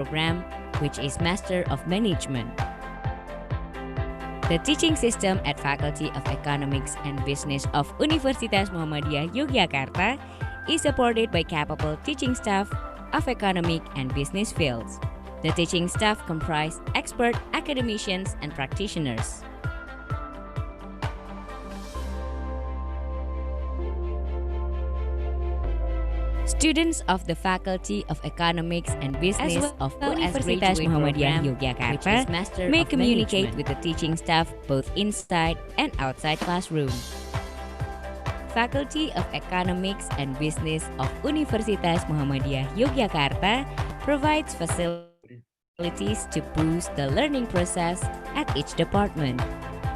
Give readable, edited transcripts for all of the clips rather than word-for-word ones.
program, which is Master of Management. The teaching system at Faculty of Economics and Business of Universitas Muhammadiyah Yogyakarta is supported by capable teaching staff of economic and business fields. The teaching staff comprise expert academicians and practitioners. Students of the Faculty of Economics and Business of Universitas Muhammadiyah Yogyakarta may communicate with the teaching staff both inside and outside classroom. Faculty of Economics and Business of Universitas Muhammadiyah Yogyakarta provides facilities to boost the learning process at each department.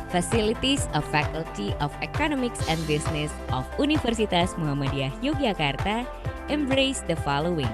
Facilities of Faculty of Economics and Business of Universitas Muhammadiyah Yogyakarta embrace the following.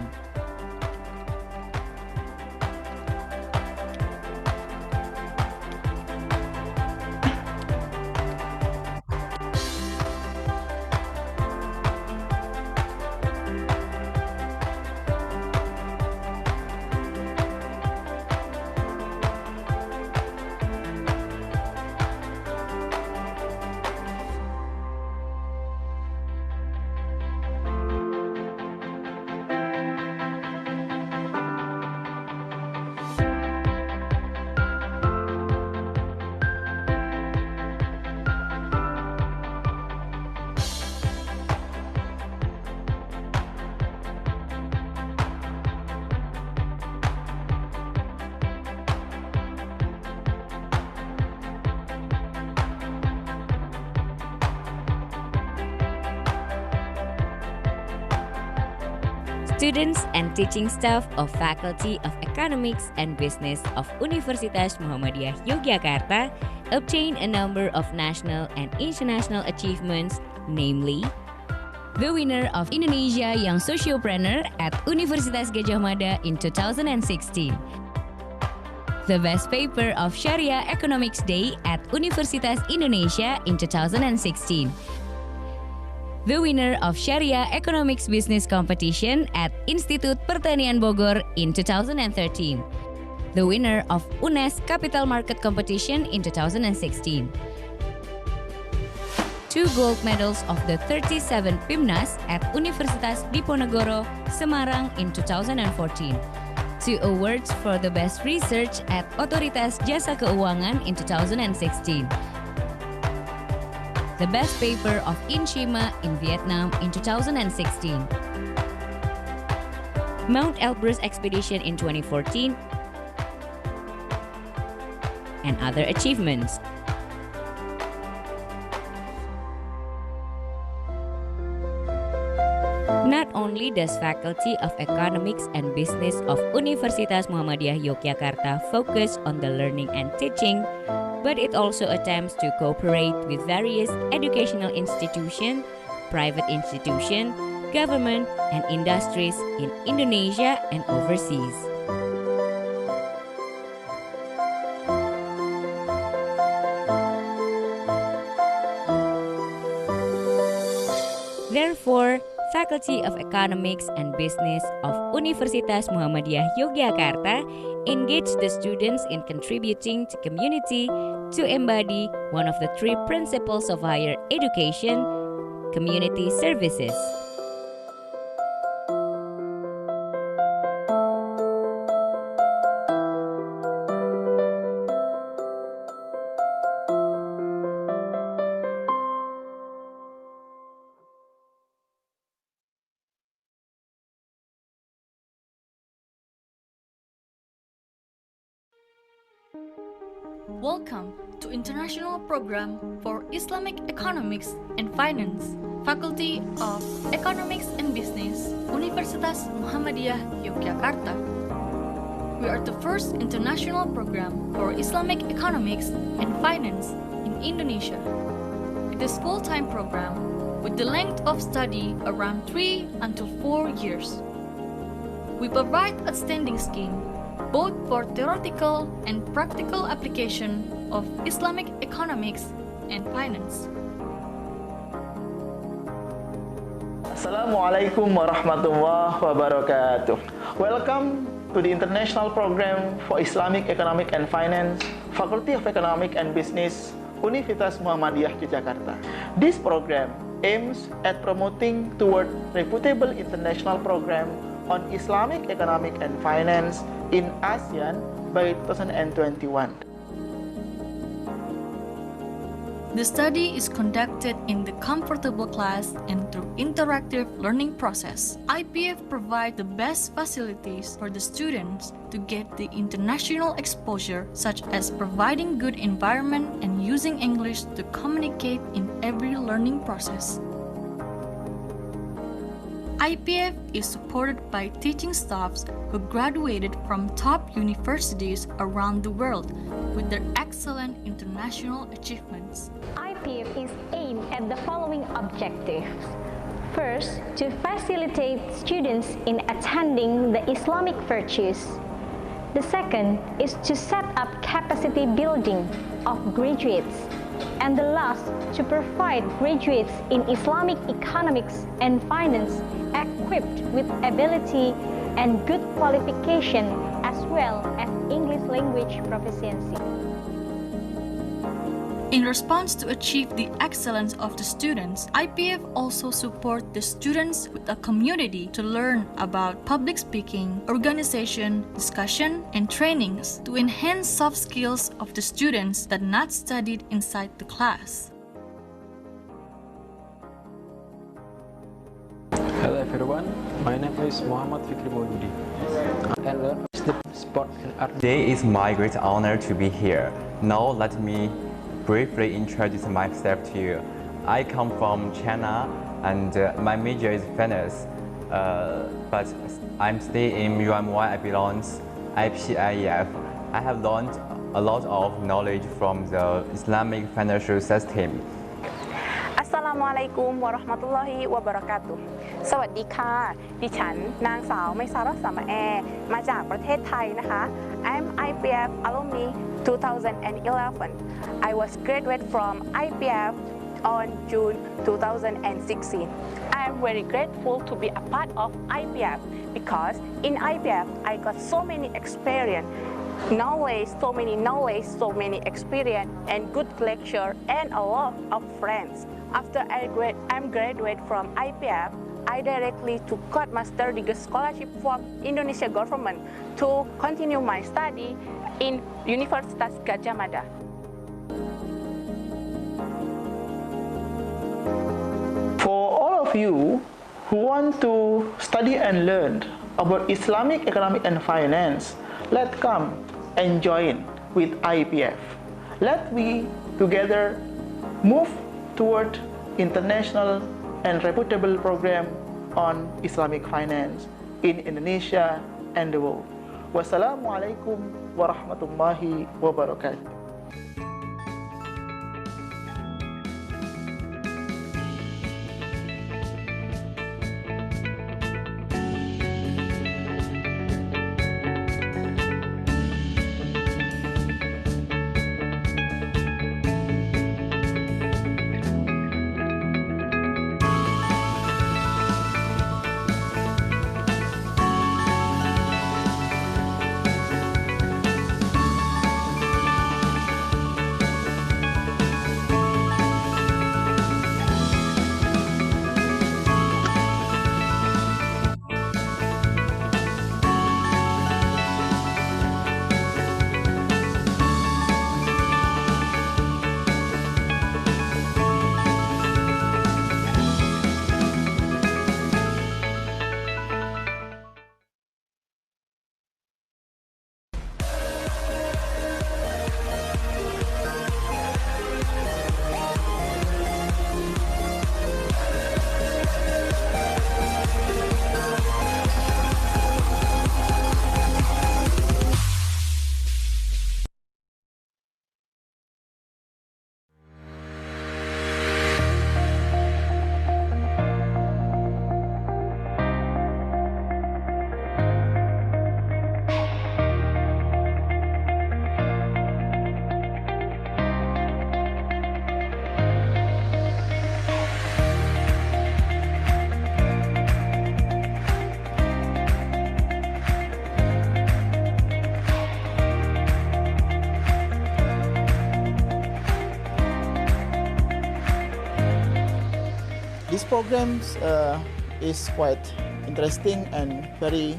Students and teaching staff of Faculty of Economics and Business of Universitas Muhammadiyah Yogyakarta obtain a number of national and international achievements, namely the winner of Indonesia Young Sociopreneur at Universitas Gadjah Mada in 2016, the best paper of Sharia Economics Day at Universitas Indonesia in 2016, the winner of Sharia Economics Business Competition at Institut Pertanian Bogor in 2013, the winner of UNES Capital Market Competition in 2016, 2 gold medals of the 37 PIMNAS at Universitas Diponegoro, Semarang in 2014, 2 awards for the best research at Otoritas Jasa Keuangan in 2016, the best paper of Inshima in Vietnam in 2016, Mount Elbrus expedition in 2014, and other achievements. Not only does Faculty of Economics and Business of Universitas Muhammadiyah Yogyakarta focus on the learning and teaching, but it also attempts to cooperate with various educational institutions, private institutions, government, and industries in Indonesia and overseas. Therefore, Faculty of Economics and Business of Universitas Muhammadiyah Yogyakarta engage the students in contributing to community to embody one of the 3 principles of higher education: community services. Welcome to International Program for Islamic Economics and Finance, Faculty of Economics and Business, Universitas Muhammadiyah Yogyakarta. We are the first international program for Islamic Economics and Finance in Indonesia. It is full-time program with the length of study around 3 until 4 years. We provide outstanding scheme both for theoretical and practical application of Islamic economics and finance. Assalamualaikum warahmatullahi wabarakatuh. Welcome to the International Program for Islamic Economic and Finance, Faculty of Economic and Business, Universitas Muhammadiyah Yogyakarta. This program aims at promoting toward reputable international program on Islamic economic and finance in ASEAN by 2021. The study is conducted in the comfortable class and through interactive learning process. IPF provides the best facilities for the students to get the international exposure, such as providing good environment and using English to communicate in every learning process. IPF is supported by teaching staffs who graduated from top universities around the world with their excellent international achievements. IPF is aimed at the following objectives. First, to facilitate students in attending the Islamic virtues. The second is to set up capacity building of graduates. And the last, to provide graduates in Islamic economics and finance equipped with ability and good qualification as well as English language proficiency. In response to achieve the excellence of the students, IPF also support the students with a community to learn about public speaking, organization, discussion, and trainings to enhance soft skills of the students that not studied inside the class. Hello everyone, my name is Muhammad Fikri Mauludi. I learn the sport and art. Today is my great honor to be here. Now let me briefly introduce myself to you. I come from China and my major is finance, but I'm still in UMY. I belong IPIF. I have learned a lot of knowledge from the Islamic financial system. Assalamualaikum warahmatullahi wabarakatuh สวัสดีค่ะดิฉันนางสาวไมซารัสสามะแอมาจากประเทศไทยนะคะ I'm IPF alumni 2011 I was graduate from IPF on June 2016 I am very grateful to be a part of IPF because in IPF I got so many experience knowledge, so many experience and good lecture and a lot of friends. After I'm graduate from IPF, I directly got master degree scholarship from Indonesia government to continue my study in Universitas Gadjah Mada. For all of you who want to study and learn about Islamic economic and finance, let's come and join with IPF. Let we together move toward international and reputable program on Islamic finance in Indonesia and the world. Wassalamualaikum warahmatullahi wabarakatuh. This program is quite interesting and very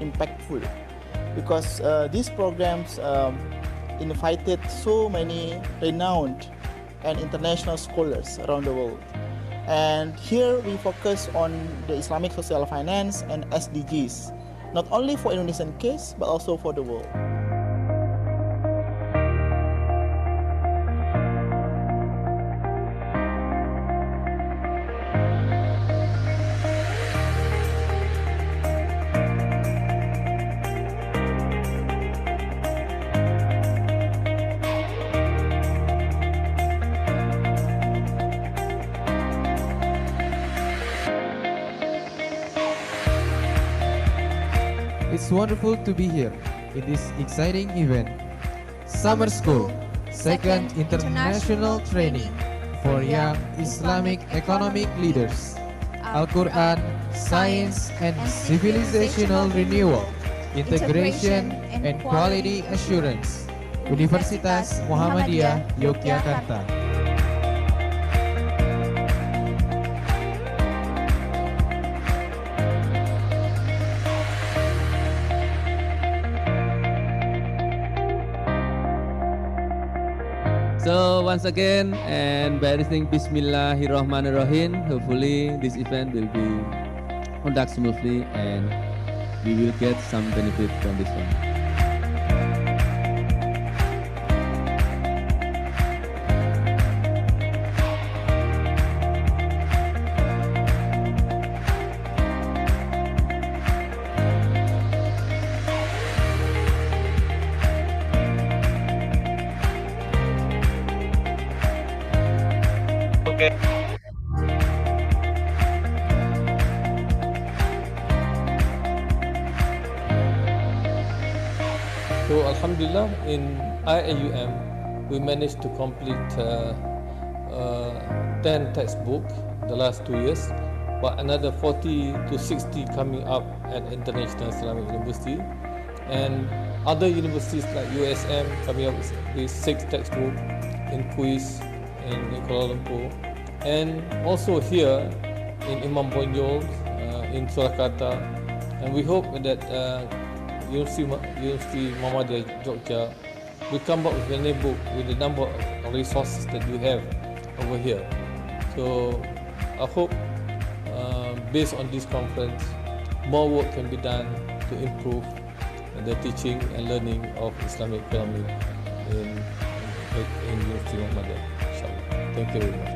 impactful because these programs invited so many renowned and international scholars around the world. And here we focus on the Islamic social finance and SDGs, not only for Indonesian case, but also for the world. It's wonderful to be here in this exciting event. Summer School, second international training for young Islamic economic leaders. Al-Quran, science and civilizational renewal, integration and quality assurance. Universitas Muhammadiyah Yogyakarta. So once again, and by listening Bismillahirrahmanirrahim, hopefully this event will be conducted smoothly and we will get some benefit from this one. So Alhamdulillah, in IAUM, we managed to complete 10 textbooks the last 2 years, but another 40 to 60 coming up at International Islamic University, and other universities like USM coming up with 6 textbooks in quiz in Kuala Lumpur, and also here in Imam Bonjol in Surakarta, and we hope that University Muhammadiyah Jogja will come up with a book with the number of resources that we have over here. So I hope based on this conference, more work can be done to improve the teaching and learning of Islamic economy in University Muhammadiyah. Inshallah. Thank you very much.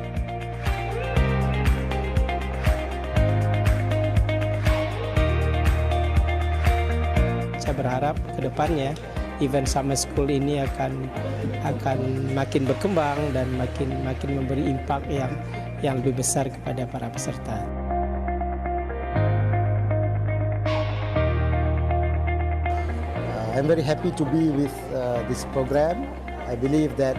Saya berharap ke depannya event Summer School ini akan makin berkembang dan makin memberi impak yang lebih besar kepada para peserta. I'm very happy to be with this program. I believe that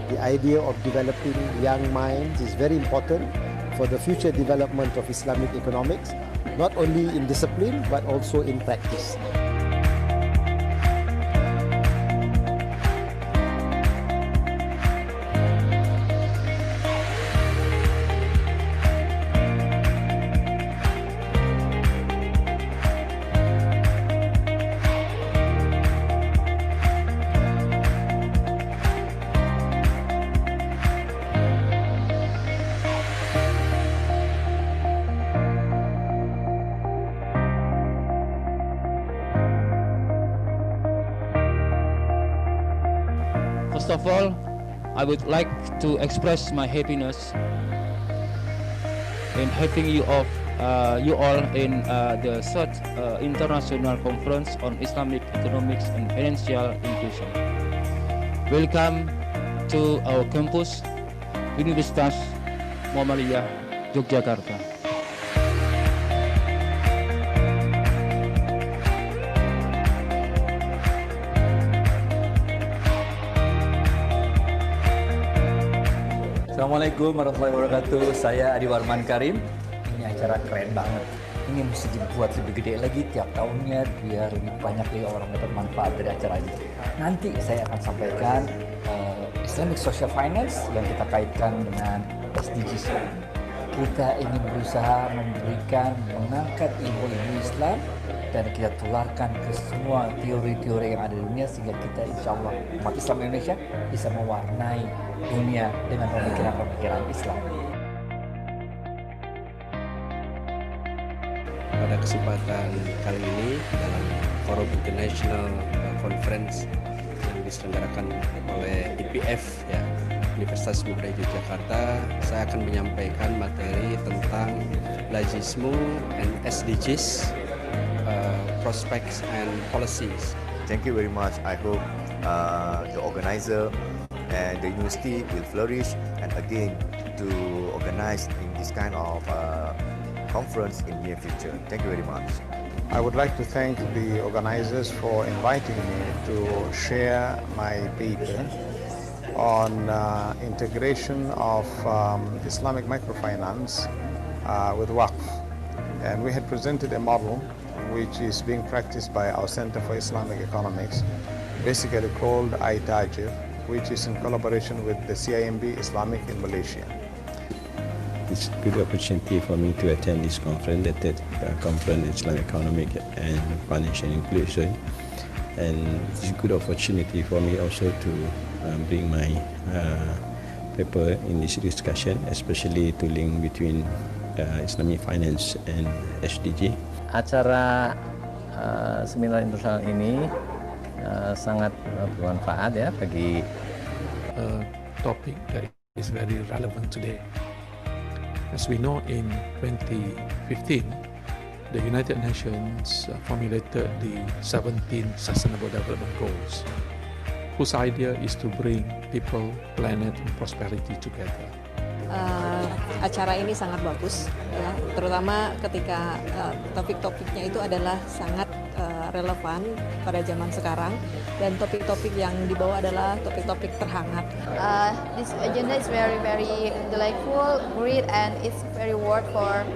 the idea of developing young minds is very important for the future development of Islamic economics, not only in discipline but also in practice. First of all, I would like to express my happiness in having you all in the third International Conference on Islamic Economics and Financial Inclusion. Welcome to our campus, Universitas Muhammadiyah Yogyakarta. Assalamualaikum warahmatullahi wabarakatuh. Saya Anwar Karim. Ini acara keren banget. Ini mesti dibuat lebih gede lagi tiap tahunnya biar lebih banyak orang dapat manfaat dari acara ini. Nanti saya akan sampaikan Islamic Social Finance yang kita kaitkan dengan SDGs. kita ingin berusaha mengangkat ilmu-ilmu Islam dan kita tularkan ke semua teori-teori yang ada di dunia sehingga kita insya Allah umat Islam Indonesia bisa mewarnai dunia dengan pemikiran-pemikiran Islam. Pada kesempatan kali ini dalam forum international conference yang diselenggarakan oleh IPF ya, Universitas Muda Yogyakarta, saya akan menyampaikan materi tentang Laizisme and SDGs, prospects and policies. Thank you very much. I hope the organizer and the university will flourish and again to organize in this kind of conference in near future. Thank you very much. I would like to thank the organizers for inviting me to share my paper on integration of Islamic microfinance with WAQF. And we had presented a model which is being practiced by our Center for Islamic Economics, basically called ITAJIR, which is in collaboration with the CIMB Islamic in Malaysia. It's a good opportunity for me to attend this conference, the third conference Islamic Economic and Financial Inclusion. And it's a good opportunity for me also to bring my paper in this discussion, especially to link between Islamic finance and SDG. Acara seminar internasional ini sangat bermanfaat ya bagi topic that is very relevant today. As we know, in 2015, the United Nations formulated the 17 Sustainable Development Goals, whose idea is to bring people, planet, and prosperity together. Acara ini sangat bagus, ya, terutama ketika topik-topiknya itu adalah sangat relevan pada zaman sekarang dan topik-topik yang dibawa adalah topik-topik terhangat. This agenda is very delightful, great, and it's very worth for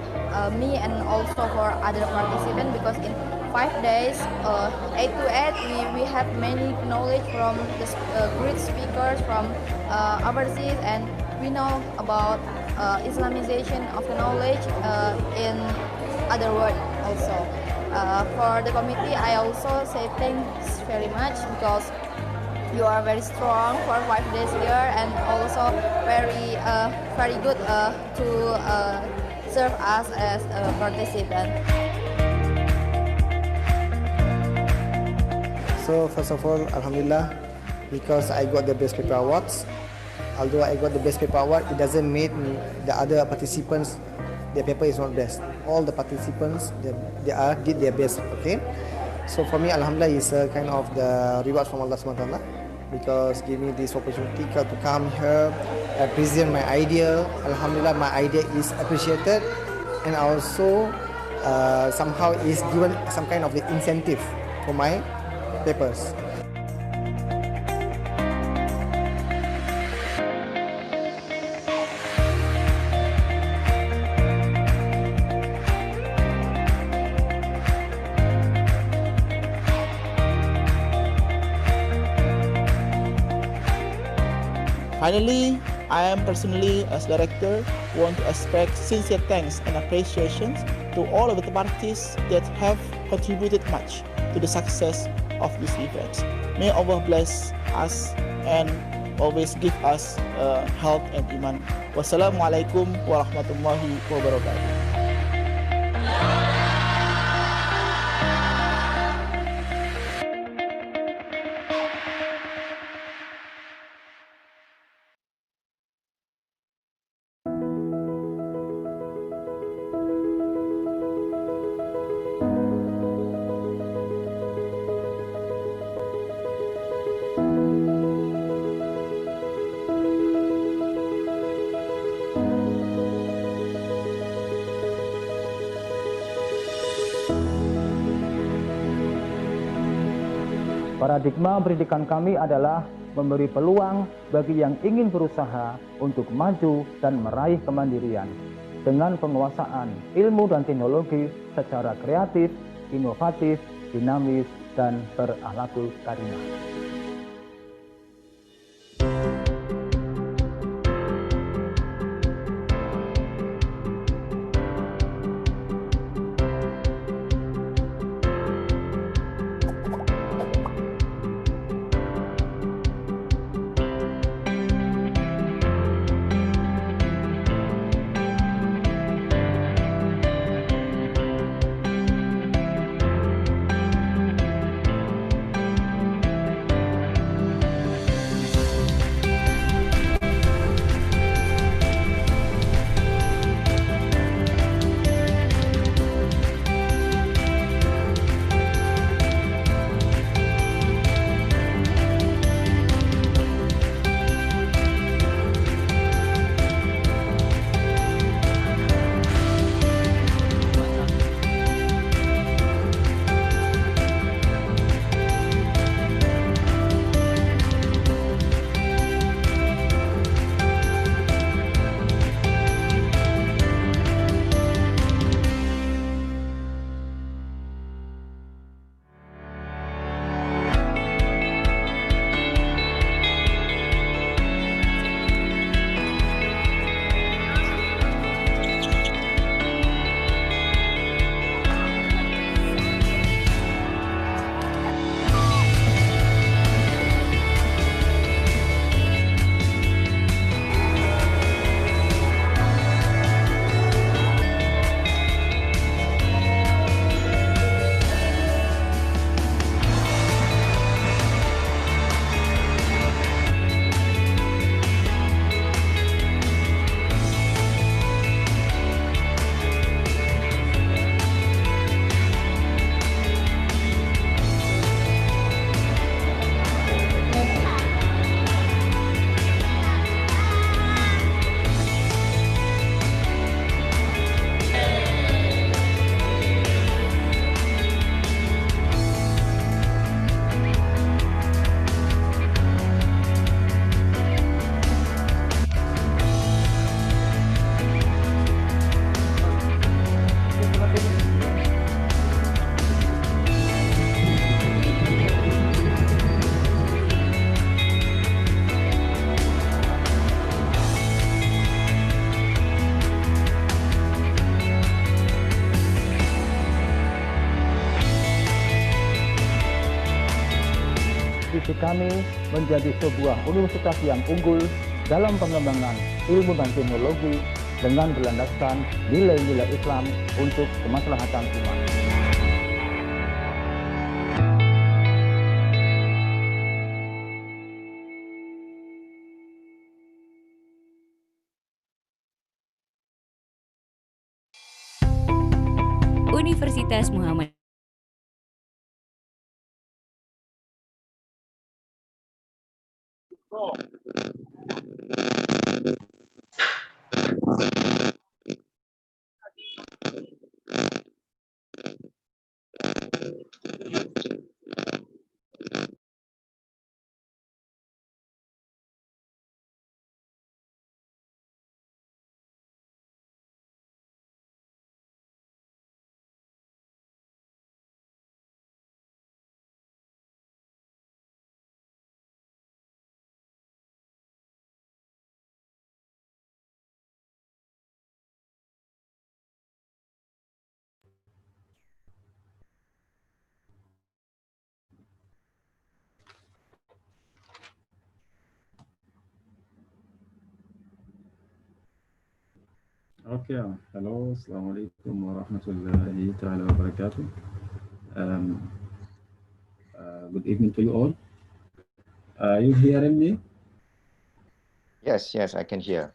me and also for other participants because in 5 days, 8 to 8, we have many knowledge from the great speakers from overseas, and we know about Islamization of the knowledge in other world also. For the committee, I also say thanks very much because you are very strong for 5 days here and also very good to serve us as a participant. So first of all, Alhamdulillah, because I got the best paper awards. Although I got the best paper award, it doesn't mean the other participants their paper is not best. All the participants did their best. Okay, so for me, Alhamdulillah, is a kind of the reward from Allah SWT because give me this opportunity to come here, present my idea. Alhamdulillah, my idea is appreciated, and also somehow is given some kind of the incentive for my papers. Finally, I am personally, as director, want to express sincere thanks and appreciation to all of the parties that have contributed much to the success of this event. May Allah bless us and always give us health and iman. Wassalamualaikum warahmatullahi wabarakatuh. Paradigma pendidikan kami adalah memberi peluang bagi yang ingin berusaha untuk maju dan meraih kemandirian dengan penguasaan ilmu dan teknologi secara kreatif, inovatif, dinamis, dan berakhlakul karimah. visi kami menjadi sebuah universitas yang unggul dalam pengembangan ilmu dan teknologi dengan berlandaskan nilai-nilai Islam untuk kemaslahatan umat. Universitas Muhammad Okay, hello, Assalamualaikum warahmatullahi ta'ala wabarakatuh. Good evening to you all. Are you hearing me? Yes, yes, I can hear.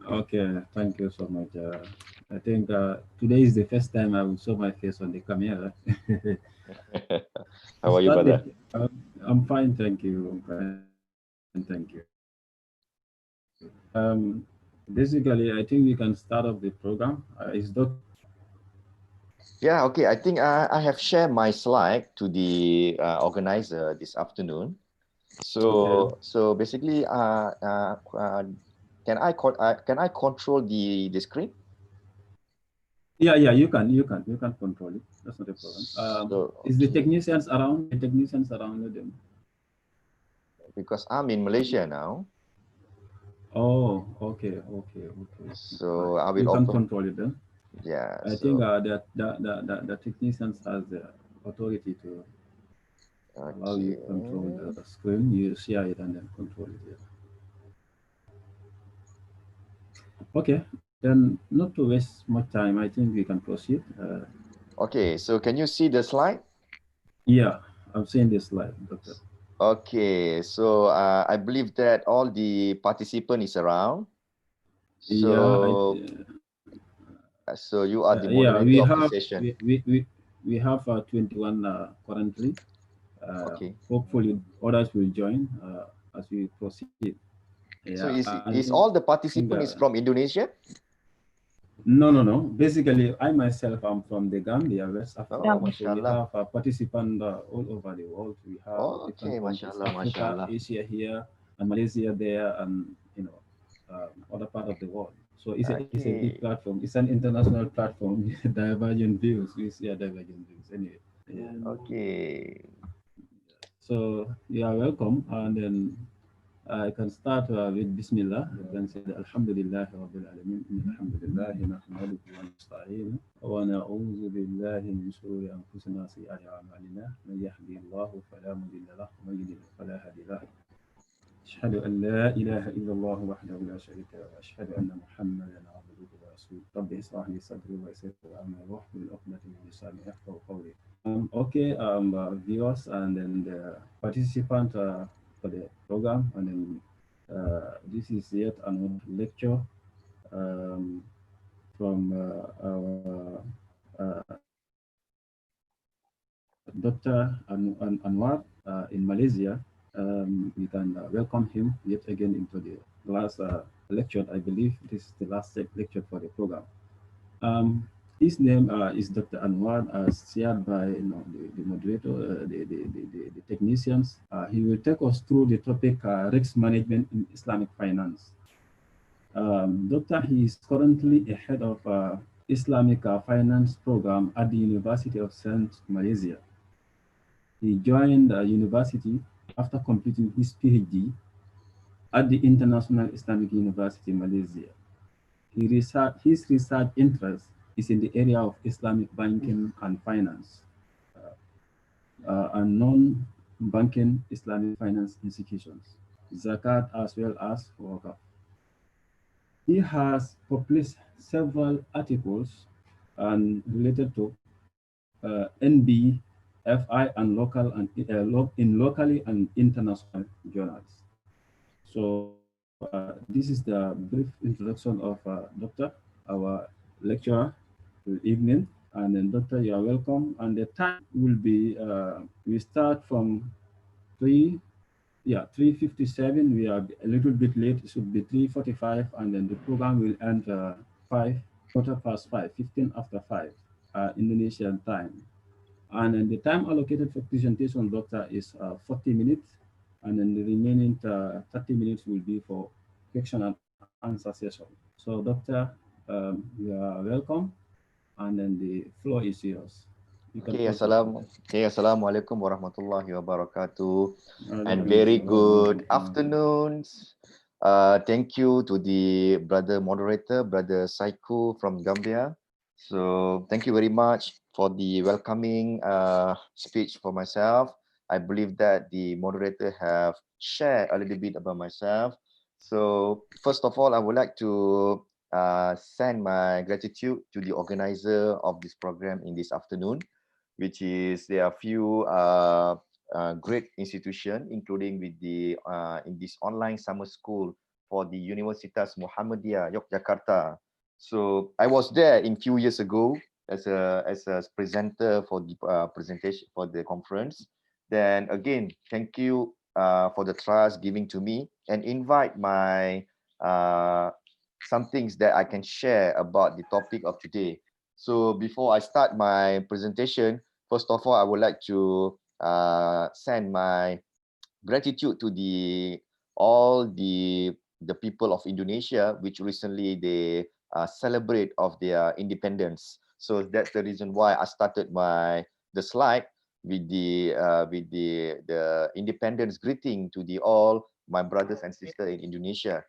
Okay, thank you so much. I think today is the first time I will show my face on the camera. How are you, brother? I'm fine, thank you. I'm fine, thank you. Basically, I think we can start off the program. Yeah, okay. I think I have shared my slide to the organizer this afternoon. So basically, can I control the screen? Yeah, you can control it. That's not a problem. Is the technicians around? The technicians around with them? Because I'm in Malaysia now. Oh, okay. So I will you can open. Control it then. Yeah. I think that the technicians has the authority to allow you to control the screen. You share it and then control it. Yeah. Okay, then not to waste much time, I think we can proceed. Okay, so can you see the slide? Yeah, I've seen this slide, Doctor. Okay, so I believe that all the participant is around. So, so you are the moderator of the session. We have 21 currently. Okay. Hopefully others will join as we proceed. So is all the participants from Indonesia? No. Basically, I myself am from the Gambia, West Africa. So we have participants all over the world. We have different countries, Africa, Asia here, and Malaysia there, and other part of the world. So it's a big platform. It's an international platform. Divergent views. We see divergent views anyway. Yeah. Okay. So you are welcome, and then I can start with Bismillah. You can say Alhamdulillah Rabbil Alameen. Alhamdulillah nahmaduhu wa nasta'inuhu wa na'udhu billahi min shururi anfusina wa sayyiati a'malina. Man yahdihillahu fala mudilla lahu wa man yudlil fala hadiya lahu. أشهد أن لا إله إلا الله وحده لا شريك له وأشهد أن محمدا عبده ورسوله رب اشرح لي صدري ويسر لي أمري واحلل عقدة من لساني يفقهوا قولي. Okay, viewers and then the participant for the program, and then this is yet another lecture from our Dr. Anwar in Malaysia. We can welcome him yet again into the last lecture. I believe this is the last lecture for the program. His name is Dr. Anwar, shared by the moderator, the technicians. He will take us through the topic risk management in Islamic finance. He is currently a head of Islamic finance program at the University of Saint Malaysia. He joined the university after completing his PhD at the International Islamic University, Malaysia. His research interest is in the area of Islamic banking and finance, and banking Islamic finance institutions, zakat as well as wakaf. He has published several articles and related to NB, FI, and in locally and international journals. So this is the brief introduction of Dr. our lecturer. Good evening, and then Doctor, you are welcome. And the time will be we start from 3:57. We are a little bit late. It should be 3:45, and then the program will end 5:15 after 5 Indonesian time. And then the time allocated for presentation, Doctor, is 40 minutes, and then the remaining 30 minutes will be for question and answer session. So, Doctor, you are welcome, and then the floor is yours. Assalamualaikum warahmatullahi wabarakatuh, and very good afternoons. Thank you to the brother moderator, brother Saiku from Gambia. So thank you very much for the welcoming speech for myself. I believe that the moderator have shared a little bit about myself. So first of all, I would like to send my gratitude to the organizer of this program in this afternoon, which is there are few great institutions, including with the in this online summer school for the Universitas Muhammadiyah Yogyakarta. So I was there in few years ago as a presenter for the presentation for the conference. Then again, thank you for the trust giving to me and invite my some things that I can share about the topic of today. So before I start my presentation, first of all, I would like to send my gratitude to all the people of Indonesia, which recently they celebrate of their independence. So that's the reason why I started the slide with the independence greeting to all my brothers and sisters in Indonesia.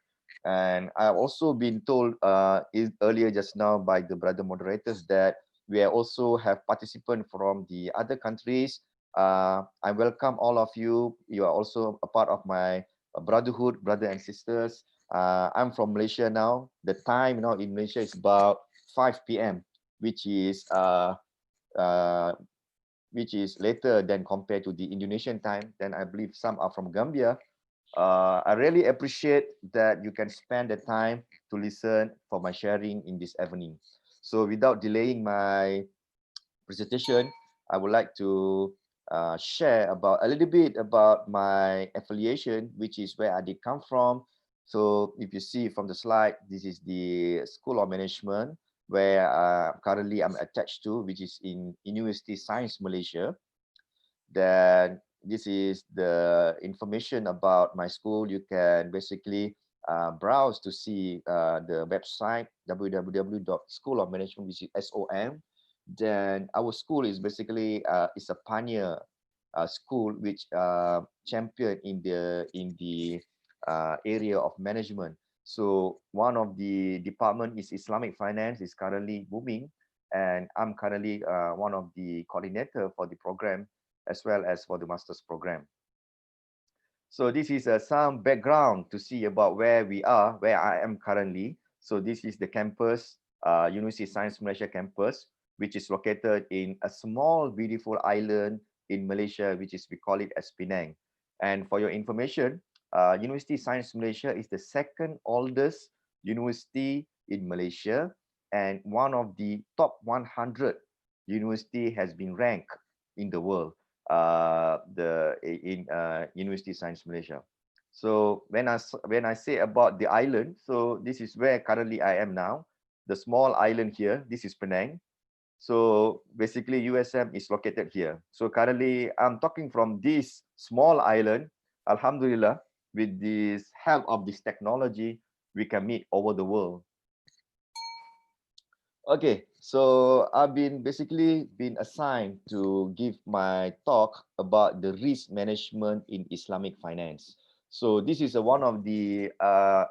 And I've also been told earlier just now by the brother moderators that we also have participants from the other countries. I welcome all of you. You are also a part of my brotherhood, brother and sisters. I'm from Malaysia now. The time now in Malaysia is about 5 p.m., which is later than compared to the Indonesian time. Then I believe some are from Gambia. I really appreciate that you can spend the time to listen for my sharing in this evening. So without delaying my presentation, I would like to share about a little bit about my affiliation, which is where I did come from. So if you see from the slide, this is the School of Management where currently I'm attached to, which is in University Science Malaysia. Then this is the information about my school. You can basically browse to see the website www.schoolofmanagement, which is SOM. Then our school is basically is a pioneer school which champion in the area of management. So one of the department is Islamic finance, is currently booming, and I'm currently one of the coordinator for the program as well as for the master's program. So this is some background to see about where we are, where I am currently. So this is the campus, University Science Malaysia campus, which is located in a small beautiful island in Malaysia, which is we call it as Penang. And for your information, University Science Malaysia is the second oldest university in Malaysia, and one of the top 100 university has been ranked in the world. University Science Malaysia. So when I say about the island, so this is where currently I am now, the small island here. This is Penang. So basically USM is located here. So currently I'm talking from this small island. Alhamdulillah, with this help of this technology, we can meet over the world. Okay, so I've basically been assigned to give my talk about the risk management in Islamic finance. So this is one of the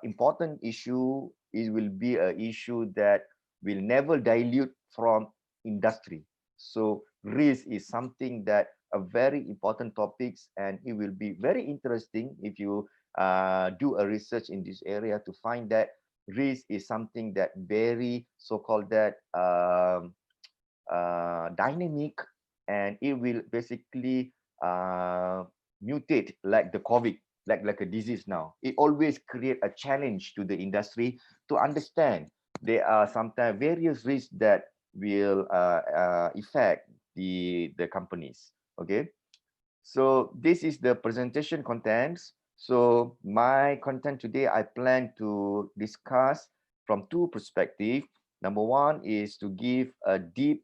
important issue. It will be an issue that will never dilute from industry. So risk is something that a very important topics, and it will be very interesting if you do a research in this area to find that risk is something that very so-called that dynamic, and it will basically mutate like the COVID, like a disease now. It always create a challenge to the industry to understand there are sometimes various risks that will affect the companies. Okay, so this is the presentation contents. So my content today, I plan to discuss from two perspectives. Number one is to give a deep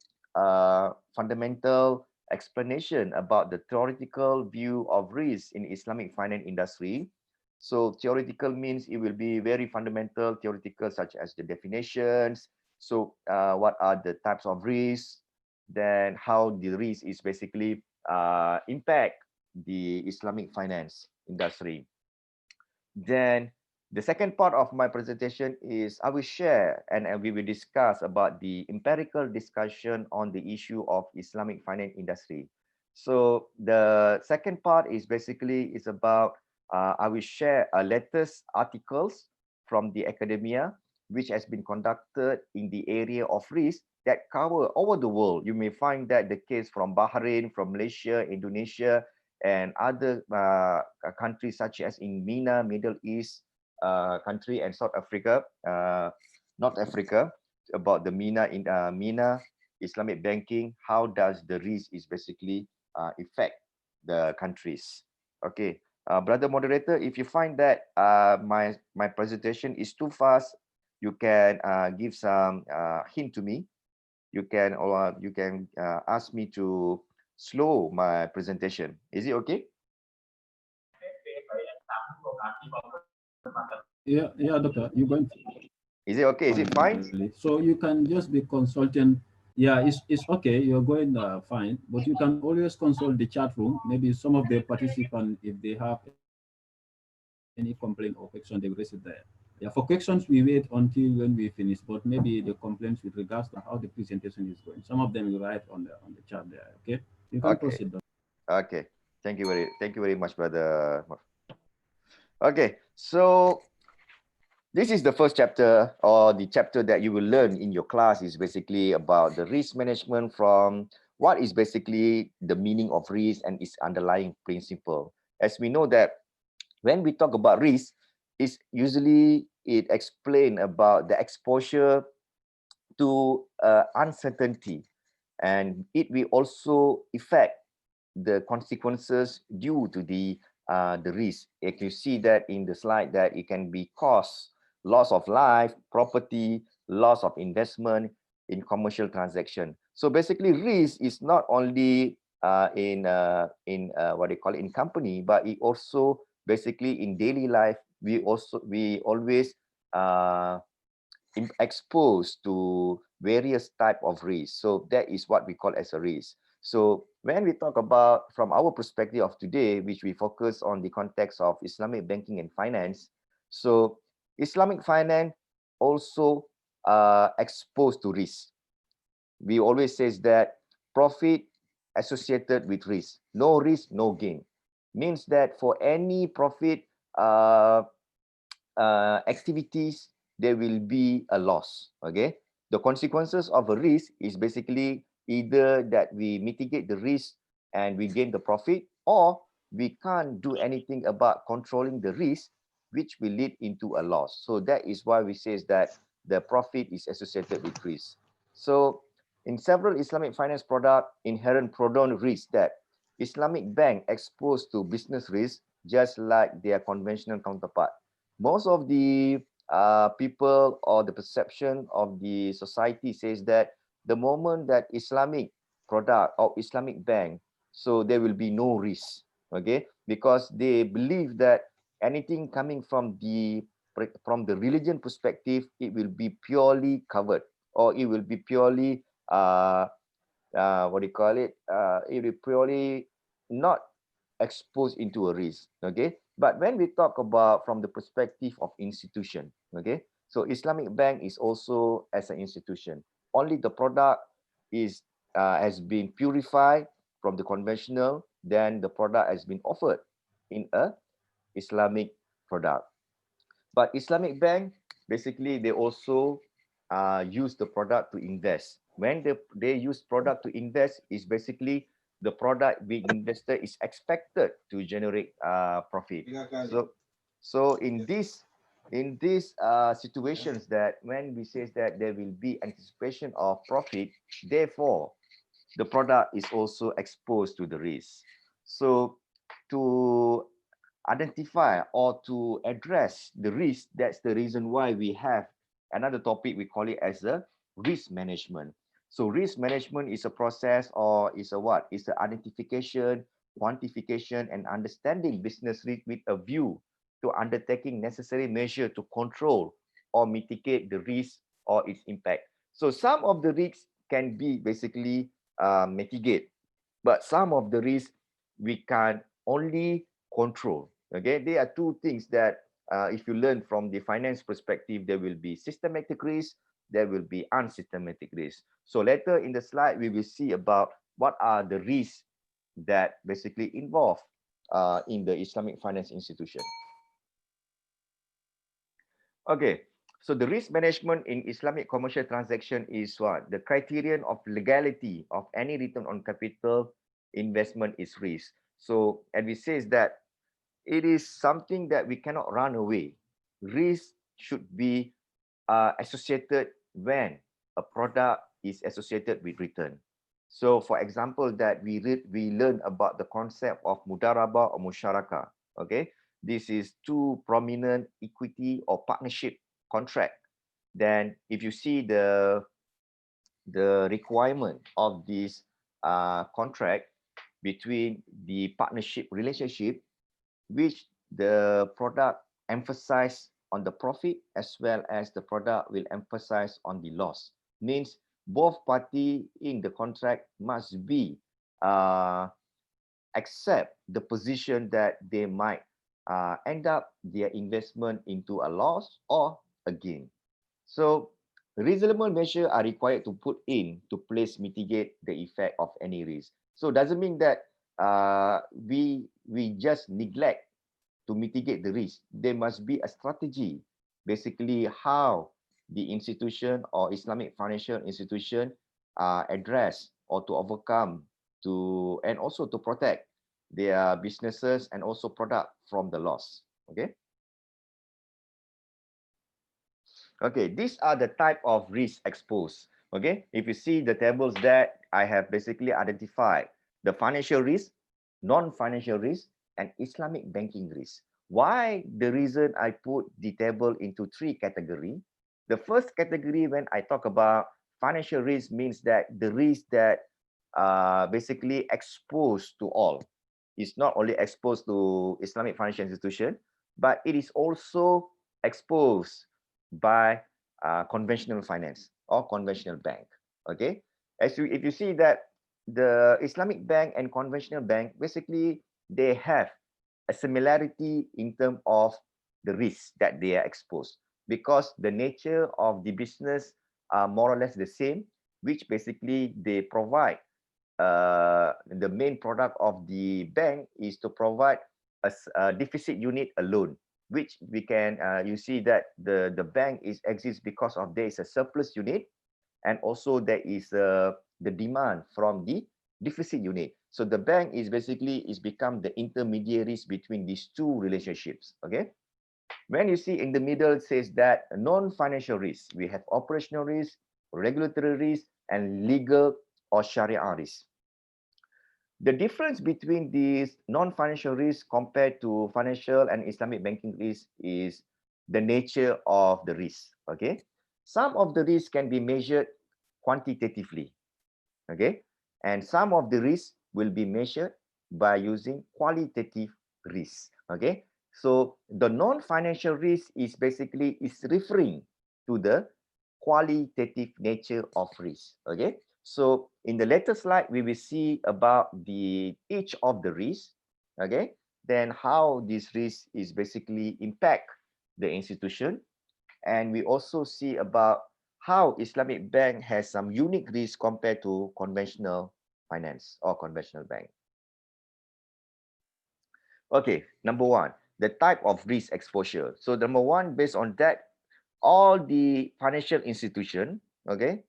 fundamental explanation about the theoretical view of risk in Islamic finance industry. So theoretical means it will be very fundamental, theoretical, such as the definitions. So what are the types of risks? Then how the risk is basically impact the Islamic finance industry. Then the second part of my presentation is I will share and we will discuss about the empirical discussion on the issue of Islamic finance industry. So the second part is basically is about I will share latest articles from the academia which has been conducted in the area of risk that cover over the world. You may find that the case from Bahrain, from Malaysia, Indonesia, and other countries such as in MENA, Middle East country, and South Africa, North Africa, about the MENA Islamic banking. How does the risk is basically affect the countries? Okay, brother moderator, if you find that my presentation is too fast, you can give some hint to me. You can ask me to slow my presentation. Is it okay? Yeah, doctor. You're going to... Is it okay? Is it fine? So you can just be consulting. Yeah, it's okay. You're going fine, but you can always consult the chat room. Maybe some of the participants, if they have any complaint or question, they raise it there. Yeah, for questions, we wait until when we finish, but maybe the complaints with regards to how the presentation is going, some of them you write on the chat there. Okay, you can proceed. Okay, thank you very much, brother. Okay, so this is the first chapter, or the chapter that you will learn in your class is basically about the risk management, from what is basically the meaning of risk and its underlying principle. As we know that when we talk about risk, it's usually it explain about the exposure to uncertainty, and it will also affect the consequences due to the risk. If you see that in the slide, that it can be cost, loss of life, property, loss of investment in commercial transaction. So basically, risk is not only in what they call it in company, but it also basically in daily life. We always exposed to various type of risk. So that is what we call as a risk. So when we talk about from our perspective of today, which we focus on the context of Islamic banking and finance, so Islamic finance also exposed to risk. We always says that profit associated with risk, no risk, no gain, means that for any profit activities, there will be a loss. Okay, the consequences of a risk is basically either that we mitigate the risk and we gain the profit, or we can't do anything about controlling the risk, which will lead into a loss. So that is why we say that the profit is associated with risk. So in several Islamic finance product, inherent prudent risk that Islamic bank exposed to business risk, just like their conventional counterpart. Most of the people, or the perception of the society, says that the moment that Islamic product or Islamic bank, so there will be no risk. Okay, because they believe that anything coming from the religion perspective, it will be purely covered, or it will be purely what do you call it? It will purely not exposed into a risk. Okay, but when we talk about from the perspective of institution, okay, so Islamic bank is also as an institution. Only the product is has been purified from the conventional, then the product has been offered in a Islamic product. But Islamic bank, basically, they also use the product to invest. When they use product to invest, is basically the product being invested is expected to generate profit. So in these situations, that when we say that there will be anticipation of profit, therefore the product is also exposed to the risk. So to identify or to address the risk, that's the reason why we have another topic, we call it as a risk management. So risk management is a process, or is a what? It's the identification, quantification, and understanding business risk with a view to undertaking necessary measure to control or mitigate the risk or its impact. So some of the risks can be basically mitigate, but some of the risks we can only control. Okay, there are two things that if you learn from the finance perspective, there will be systematic risk, there will be unsystematic risk. So later in the slide, we will see about what are the risks that basically involve in the Islamic finance institution. Okay, so the risk management in Islamic commercial transaction is what? The criterion of legality of any return on capital investment is risk. So, and we say that it is something that we cannot run away. Risk should be associated when a product is associated with return. So, for example, that we learn about the concept of mudarabah or musyarakah. Okay, this is two prominent equity or partnership contract. Then, if you see the requirement of this contract between the partnership relationship, which the product emphasize on the profit as well as the product will emphasize on the loss. Means both party in the contract must be accept the position that they might end up their investment into a loss or a gain. So reasonable measures are required to put in to place mitigate the effect of any risk. So doesn't mean that we just neglect to mitigate the risk. There must be a strategy, basically how the institution or Islamic financial institution address or to overcome to and also to protect their businesses and also product from the loss. Okay. Okay, these are the type of risk exposed. Okay, if you see the tables that I have basically identified the financial risk, non-financial risk, and Islamic banking risk. Why? The reason I put the table into three categories. The first category, when I talk about financial risk, means that the risk that basically exposed to all. It's not only exposed to Islamic financial institution, but it is also exposed by conventional finance or conventional bank. Okay, if you see that the Islamic bank and conventional bank, basically they have a similarity in terms of the risk that they are exposed, because the nature of the business are more or less the same, which basically they provide the main product of the bank is to provide a deficit unit alone, which we can you see that the bank exists because of there is a surplus unit, and also there is the demand from the deficit unit. So the bank is basically become the intermediaries between these two relationships. Okay, when you see in the middle, it says that non-financial risk, we have operational risk, regulatory risk, and legal or Sharia risk. The difference between these non-financial risk compared to financial and Islamic banking risk is the nature of the risk. Okay, some of the risks can be measured quantitatively. Okay, and some of the risks will be measured by using qualitative risk. Okay, so the non-financial risk is basically referring to the qualitative nature of risk. Okay, so in the later slide we will see about each of the risks. Okay, then how this risk is basically impact the institution, and we also see about how Islamic bank has some unique risk compared to conventional finance or conventional bank. Okay, number one, the type of risk exposure. So number one, based on that, all the financial institution, okay,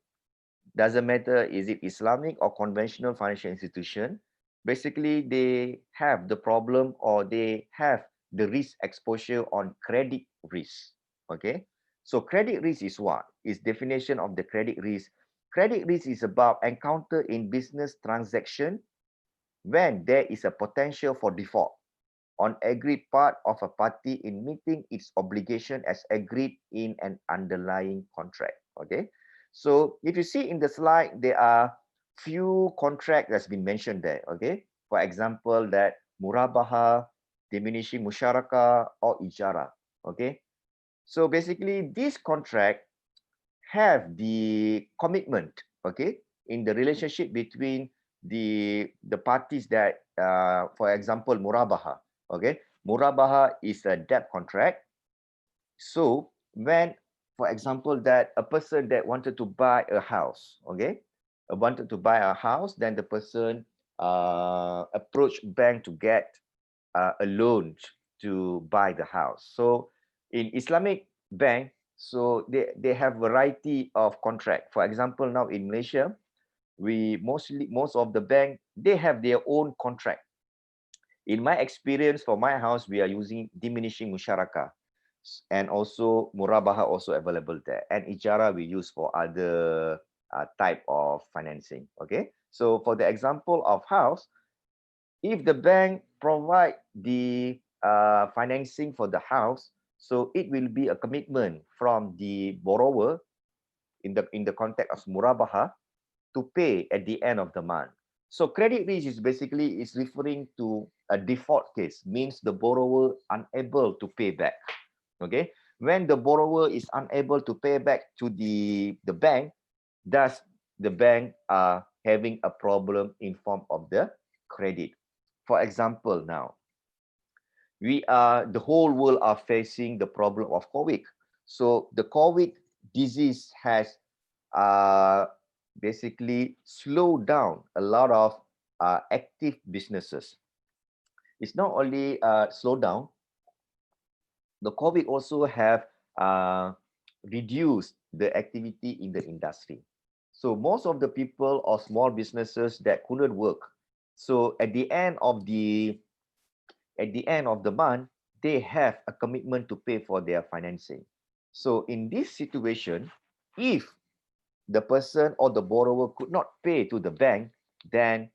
doesn't matter is it Islamic or conventional financial institution, basically they have the problem or they have the risk exposure on credit risk. Okay, so credit risk is what? Is definition of the credit risk. Credit risk is about encounter in business transaction when there is a potential for default on agreed part of a party in meeting its obligation as agreed in an underlying contract. Okay, so if you see in the slide, there are few contracts that's been mentioned there. Okay, for example, that murabaha, diminishing musyarakah, or ijara. Okay, so basically this contract have the commitment, okay, in the relationship between the parties that, for example, murabaha. Okay, murabaha is a debt contract. So when, for example, that a person that wanted to buy a house, okay, then the person approach bank to get a loan to buy the house. So in Islamic bank, so they have variety of contract. For example, now in Malaysia, most of the bank, they have their own contract. In my experience, for my house, we are using diminishing musyarakah, and also murabaha also available there, and ijara we use for other type of financing. Okay, so for the example of house, if the bank provide the financing for the house, so it will be a commitment from the borrower in the context of murabaha to pay at the end of the month. So credit risk is basically is referring to a default case, means the borrower unable to pay back. Okay, when the borrower is unable to pay back to the bank, thus the bank are having a problem in form of the credit. For example, now the whole world are facing the problem of COVID. So the COVID disease has basically slowed down a lot of active businesses. It's not only slowed down, the COVID also have reduced the activity in the industry. So most of the people or small businesses that couldn't work, so at the end of the month, they have a commitment to pay for their financing. So in this situation, if the person or the borrower could not pay to the bank, then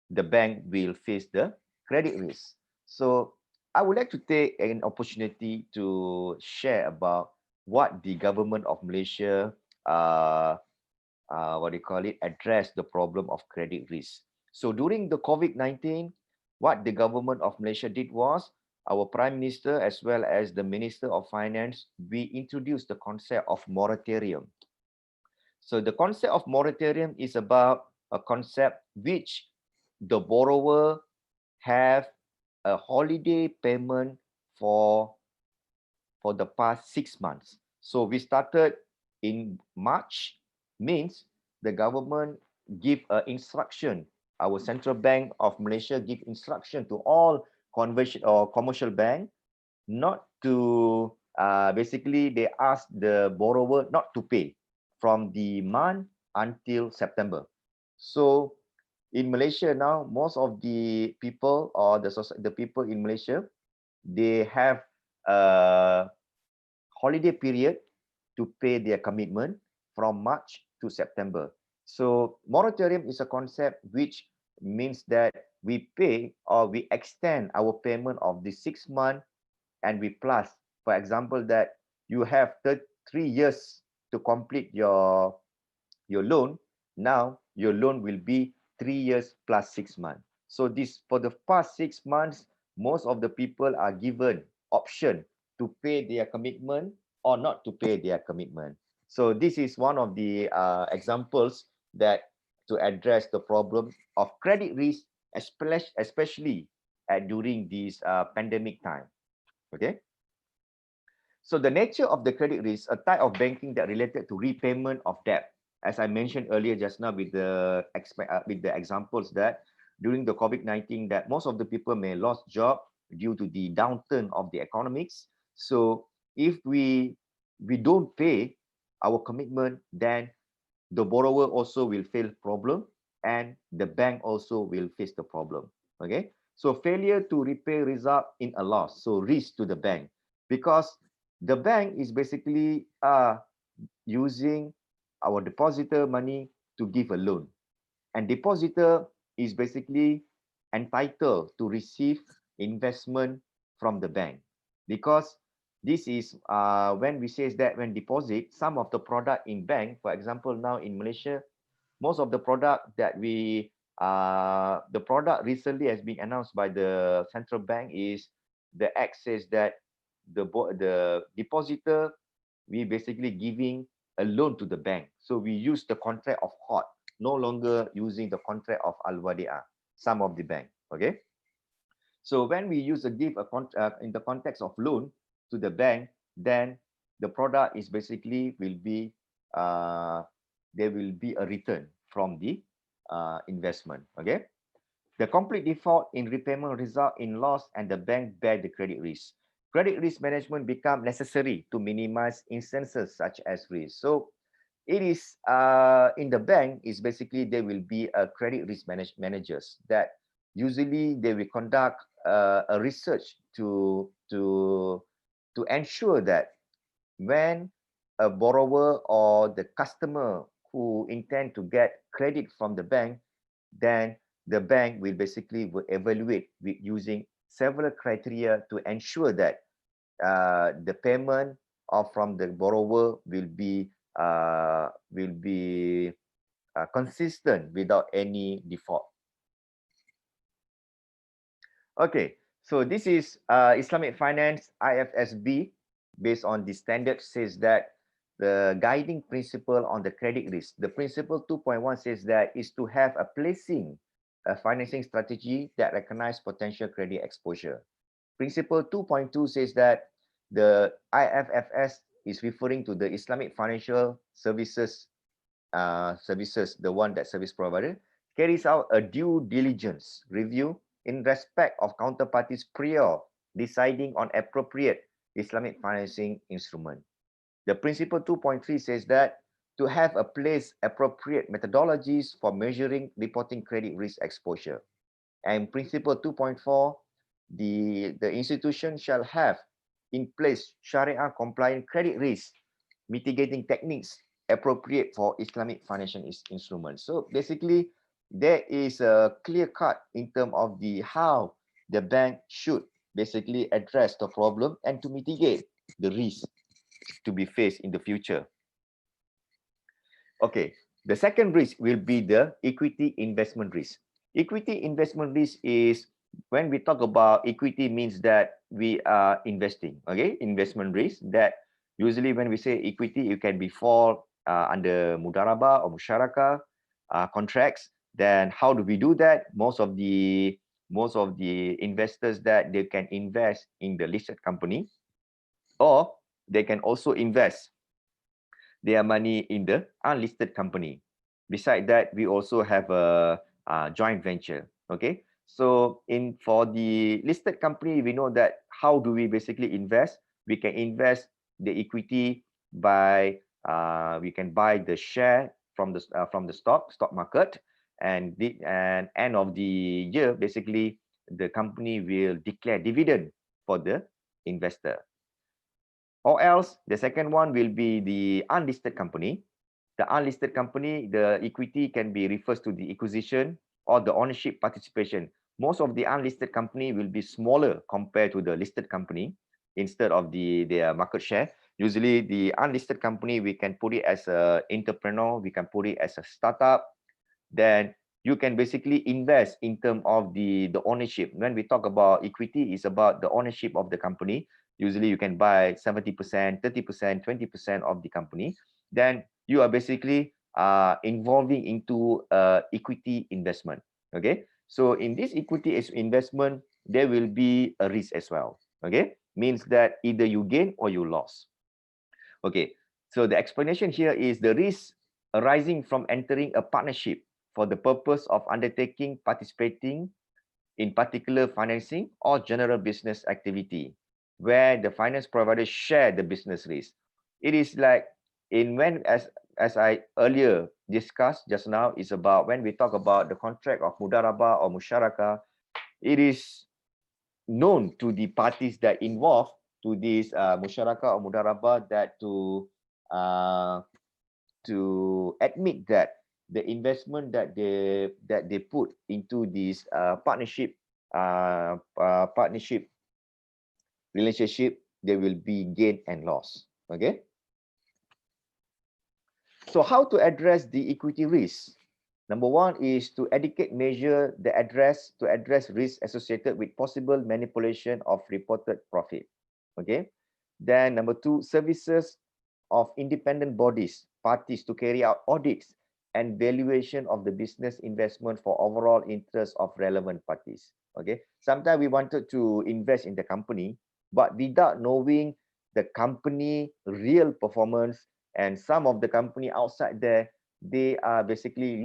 the bank will face the credit risk. So I would like to take an opportunity to share about what the government of Malaysia, address the problem of credit risk. So during the COVID-19, what the government of Malaysia did was, our Prime Minister as well as the Minister of Finance, we introduced the concept of moratorium. So the concept of moratorium is about a concept which the borrower have a holiday payment for the past 6 months. So we started in March, means the government give instruction. Our Central Bank of Malaysia give instruction to all conventional or commercial bank not to basically they ask the borrower not to pay from the month until September. So in Malaysia now, most of the people or the people in Malaysia, they have a holiday period to pay their commitment from March to September. So moratorium is a concept which means that we pay or we extend our payment of the 6 month, and we plus, for example, that you have 3 years to complete your loan. Now your loan will be 3 years plus 6 months. So this, for the past 6 months, most of the people are given option to pay their commitment or not to pay their commitment. So this is one of the examples that to address the problem of credit risk, especially during this pandemic time. Okay. So the nature of the credit risk, a type of banking that related to repayment of debt, as I mentioned earlier just now with the examples that during the COVID-19 that most of the people may lost job due to the downturn of the economics. So if we don't pay our commitment, then the borrower also will face problem and the bank also will face the problem. Okay, so failure to repay result in a loss, so risk to the bank, because the bank is basically using our depositor money to give a loan, and depositor is basically entitled to receive investment from the bank, because this is when we say that when deposit some of the product in bank, for example, now in Malaysia, most of the product that we the product recently has been announced by the central bank is the act says that the depositor, we basically giving a loan to the bank, so we use the contract of HOT, no longer using the contract of al-wadi'ah, some of the bank. Okay, so when we use a give a contract in the context of loan to the bank, then the product is basically will be there will be a return from the investment. Okay, the complete default in repayment result in loss and the bank bear the credit risk. Credit risk management become necessary to minimize instances such as risk. So it is in the bank is basically there will be a credit risk managers that usually they will conduct a research to ensure that when a borrower or the customer who intend to get credit from the bank, then the bank will basically evaluate with using several criteria to ensure that the payment of from the borrower will be consistent without any default. Okay, so this is Islamic Finance IFSB. Based on the standard says that the guiding principle on the credit risk. The principle 2.1 says that is to have a placing a financing strategy that recognize potential credit exposure. Principle 2.2 says that the IFFS is referring to the Islamic Financial Services, the one that service provider carries out a due diligence review in respect of counterparties prior deciding on appropriate Islamic financing instrument. The principle 2.3 says that to have a place appropriate methodologies for measuring reporting credit risk exposure. And principle 2.4, the institution shall have in place Sharia compliant credit risk mitigating techniques appropriate for Islamic financial instruments. So basically, there is a clear cut in terms of the how the bank should basically address the problem and to mitigate the risk to be faced in the future. Okay, the second risk will be the equity investment risk. Equity investment risk is when we talk about equity means that we are investing. Okay, investment risk that usually when we say equity, it can be fall under mudarabah or musyarakah contracts. Then how do we do that? Most of the investors that they can invest in the listed company, or they can also invest their money in the unlisted company. Besides that, we also have a joint venture. Okay, so for the listed company, we know that how do we basically invest? We can invest the equity by we can buy the share from the stock market, and end of the year, basically the company will declare dividend for the investor. Or else the second one will be the unlisted company. The unlisted company, the equity can be refers to the acquisition or the ownership participation. Most of the unlisted company will be smaller compared to the listed company instead of their market share. Usually the unlisted company, we can put it as an entrepreneur, we can put it as a startup. Then you can basically invest in terms of the ownership. When we talk about equity, it's about the ownership of the company. Usually you can buy 70%, 30%, 20% of the company. Then you are basically involving into equity investment. Okay, so in this equity investment, there will be a risk as well. Okay, means that either you gain or you lost. Okay, so the explanation here is the risk arising from entering a partnership for the purpose of participating in particular financing or general business activity, where the finance providers share the business risk. It is like as I earlier discussed just now, is about when we talk about the contract of mudarabah or musyarakah, it is known to the parties that involved to this musyarakah or mudarabah that to admit that the investment that they put into this partnership relationship, there will be gain and loss. Okay. So how to address the equity risk? Number one is to adequate measure to address risks associated with possible manipulation of reported profit. Okay. Then number two, services of independent parties to carry out audits and valuation of the business investment for overall interest of relevant parties. Okay. Sometimes we wanted to invest in the company, but without knowing the company real performance, and some of the company outside there, they are basically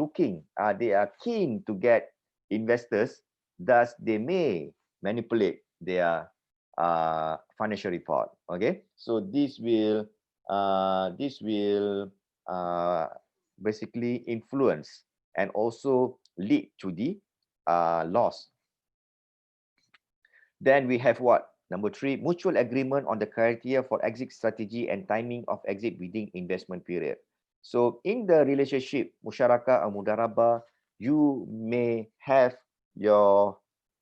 they are keen to get investors, thus they may manipulate their financial report. Okay, so this will basically influence and also lead to the loss. Then we have what? Number three, mutual agreement on the criteria for exit strategy and timing of exit within investment period. So in the relationship, musyarakah or mudarabah, you may have your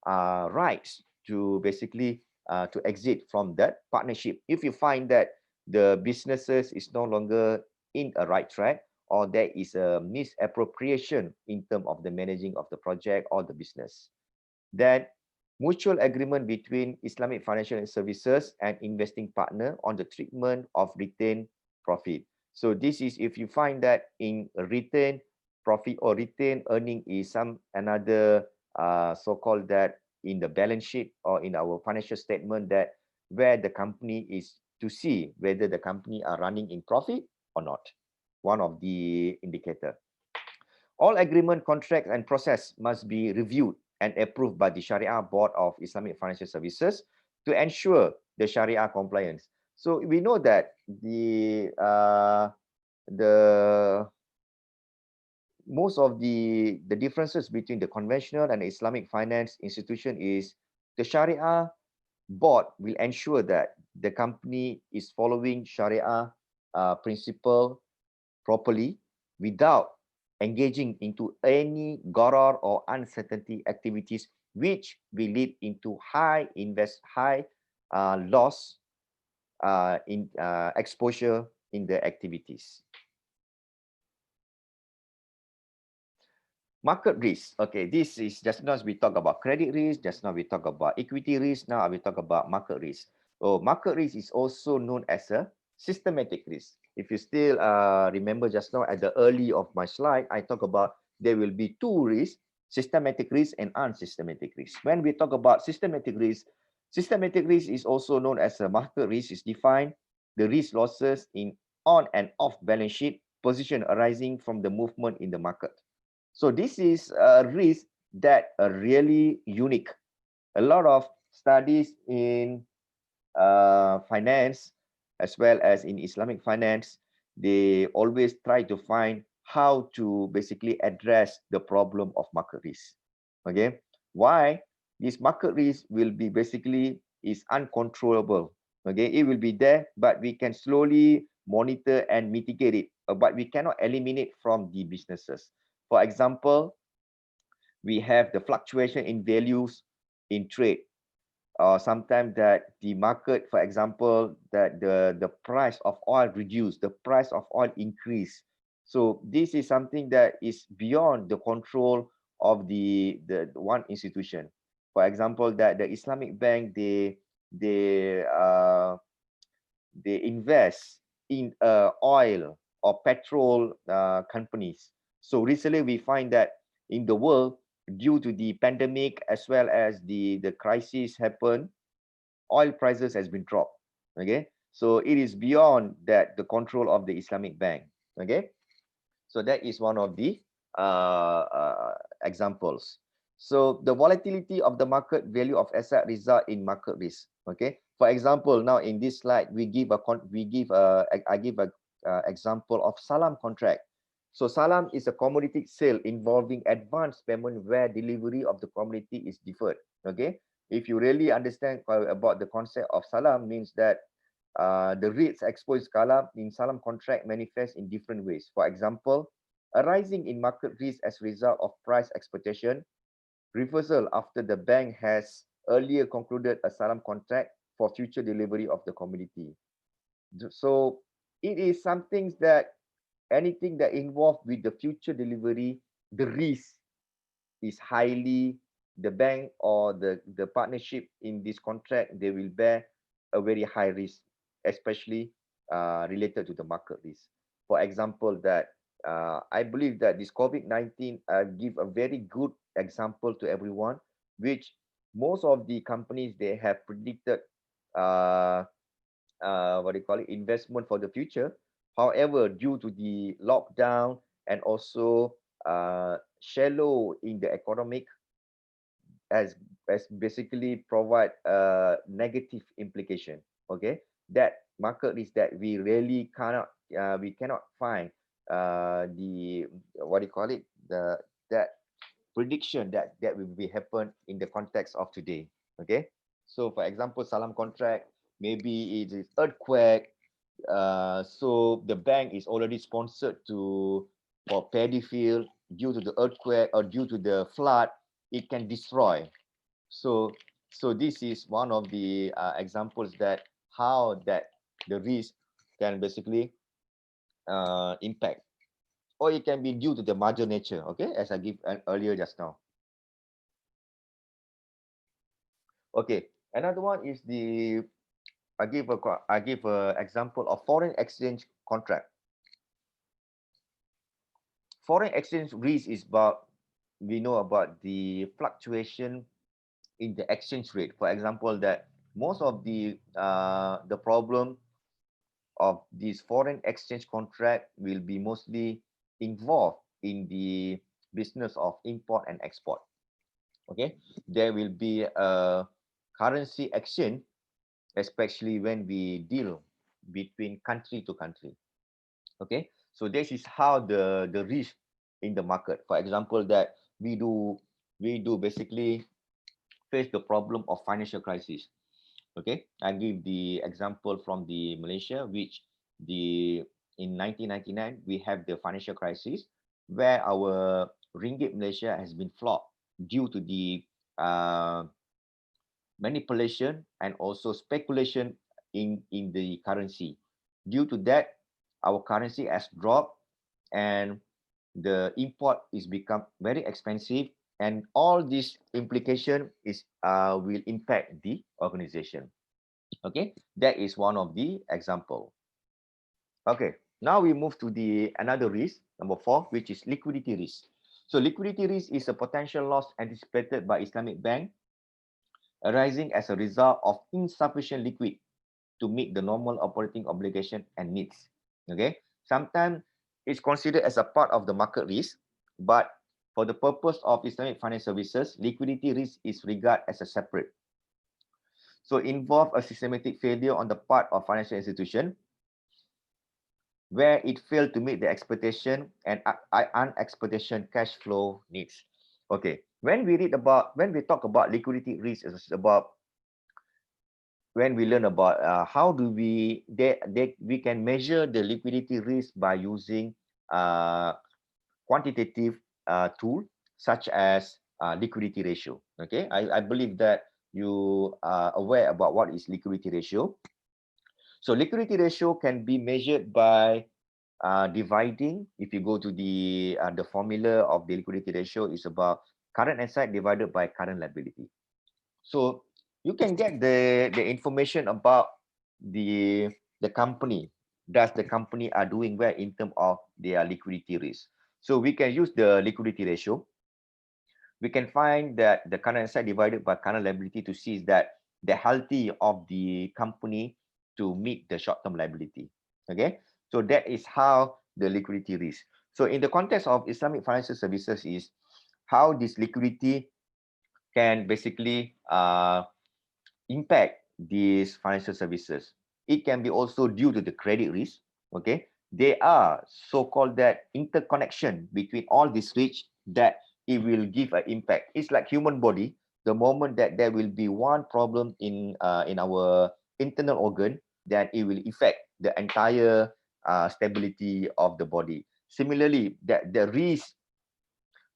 rights to basically to exit from that partnership if you find that the businesses is no longer in a right track, or there is a misappropriation in terms of the managing of the project or the business. Then mutual agreement between Islamic financial services and investing partner on the treatment of retained profit. So this is if you find that in retained profit or retained earning is another so-called that in the balance sheet or in our financial statement, that where the company is to see whether the company are running in profit or not. One of the indicator. All agreement, contracts and process must be reviewed and approved by the Sharia Board of Islamic Financial Services to ensure the Sharia compliance. So we know that the most of the differences between the conventional and Islamic finance institution is the Sharia board will ensure that the company is following Sharia principle properly without engaging into any gharar or uncertainty activities which will lead into high loss in exposure in the activities. Market risk. Okay, this is just now we talk about credit risk, just now we talk about equity risk, now we talk about market risk. So market risk is also known as a systematic risk. If you still remember just now at the early of my slide, I talk about there will be two risks, systematic risk and unsystematic risk. When we talk about systematic risk is also known as a market risk, is defined the risk losses in on and off balance sheet position arising from the movement in the market. So this is a risk that are really unique. A lot of studies in finance as well as in Islamic finance, they always try to find how to basically address the problem of market risk. Okay, why? This market risk will be basically is uncontrollable. Okay, it will be there, but we can slowly monitor and mitigate it, but we cannot eliminate from the businesses. For example, we have the fluctuation in values in trade, or sometimes that the market, for example, that the price of oil reduced, the price of oil increase. So this is something that is beyond the control of the one institution. For example, that the Islamic bank, they invest in oil or petrol companies. So recently we find that in the world, due to the pandemic as well as the crisis happen, oil prices has been dropped. Okay, so it is beyond that the control of the Islamic bank. Okay, So that is one of the examples. So the volatility of the market value of asset result in market risk. Okay. For example, now in this slide, I give a example of Salam contract. So Salam is a commodity sale involving advance payment where delivery of the commodity is deferred. Okay. If you really understand about the concept of Salam, means that the risks exposed in Salam contract manifest in different ways. For example, arising in market risk as a result of price expectation, reversal after the bank has earlier concluded a Salam contract for future delivery of the commodity. So it is something that anything that involved with the future delivery, the risk is highly, the bank or the partnership in this contract, they will bear a very high risk, especially related to the market risk. For example, that I believe that this COVID-19 give a very good example to everyone, which most of the companies, they have predicted investment for the future. However, due to the lockdown and also shallow in the economic, as basically provide a negative implication. Okay, that market risk that we really cannot find the that prediction that will be happen in the context of today. Okay, so for example, Salam contract, maybe it is earthquake, so the bank is already sponsored for paddy field. Due to the earthquake or due to the flood, it can destroy. So this is one of the examples that how that the risk can basically impact, or it can be due to the marginal nature. Okay, as I give earlier just now. Okay, another one is the I give a example of foreign exchange contract. Foreign exchange risk is about, we know about the fluctuation in the exchange rate. For example, that most of the problem of this foreign exchange contract will be mostly involved in the business of import and export. Okay, there will be a currency exchange, especially when we deal between country to country. Okay, so this is how the risk in the market. For example, that we do basically face the problem of financial crisis. Okay, I give the example from the Malaysia, which in 1999 we have the financial crisis where our ringgit Malaysia has been flawed due to the manipulation and also speculation in the currency. Due to that, our currency has dropped and the import is become very expensive, and all this implication is will impact the organization. Okay, that is one of the example. Okay, now we move to the another risk, number 4, which is liquidity risk. So liquidity risk is a potential loss anticipated by Islamic bank arising as a result of insufficient liquid to meet the normal operating obligation and needs. Okay, sometimes it's considered as a part of the market risk, but for the purpose of Islamic financial services, liquidity risk is regarded as a separate. So involve a systematic failure on the part of financial institution where it failed to meet the expectation and unexpected cash flow needs. Okay, when we talk about liquidity risk, it's about when we learn about how do we can measure the liquidity risk by using quantitative tool such as liquidity ratio. Okay, I believe that you are aware about what is liquidity ratio. So liquidity ratio can be measured by dividing. If you go to the formula of the liquidity ratio, is about current asset divided by current liability. So you can get the information about the company. Does the company are doing well in terms of their liquidity risk? So we can use the liquidity ratio. We can find that the current asset divided by current liability to see that the healthy of the company to meet the short-term liability. Okay, so that is how the liquidity risk. So in the context of Islamic financial services is how this liquidity can basically impact these financial services. It can be also due to the credit risk. Okay, they are so-called that interconnection between all these risks that it will give an impact. It's like human body. The moment that there will be one problem in our internal organ, then it will affect the entire stability of the body. Similarly, that the risk,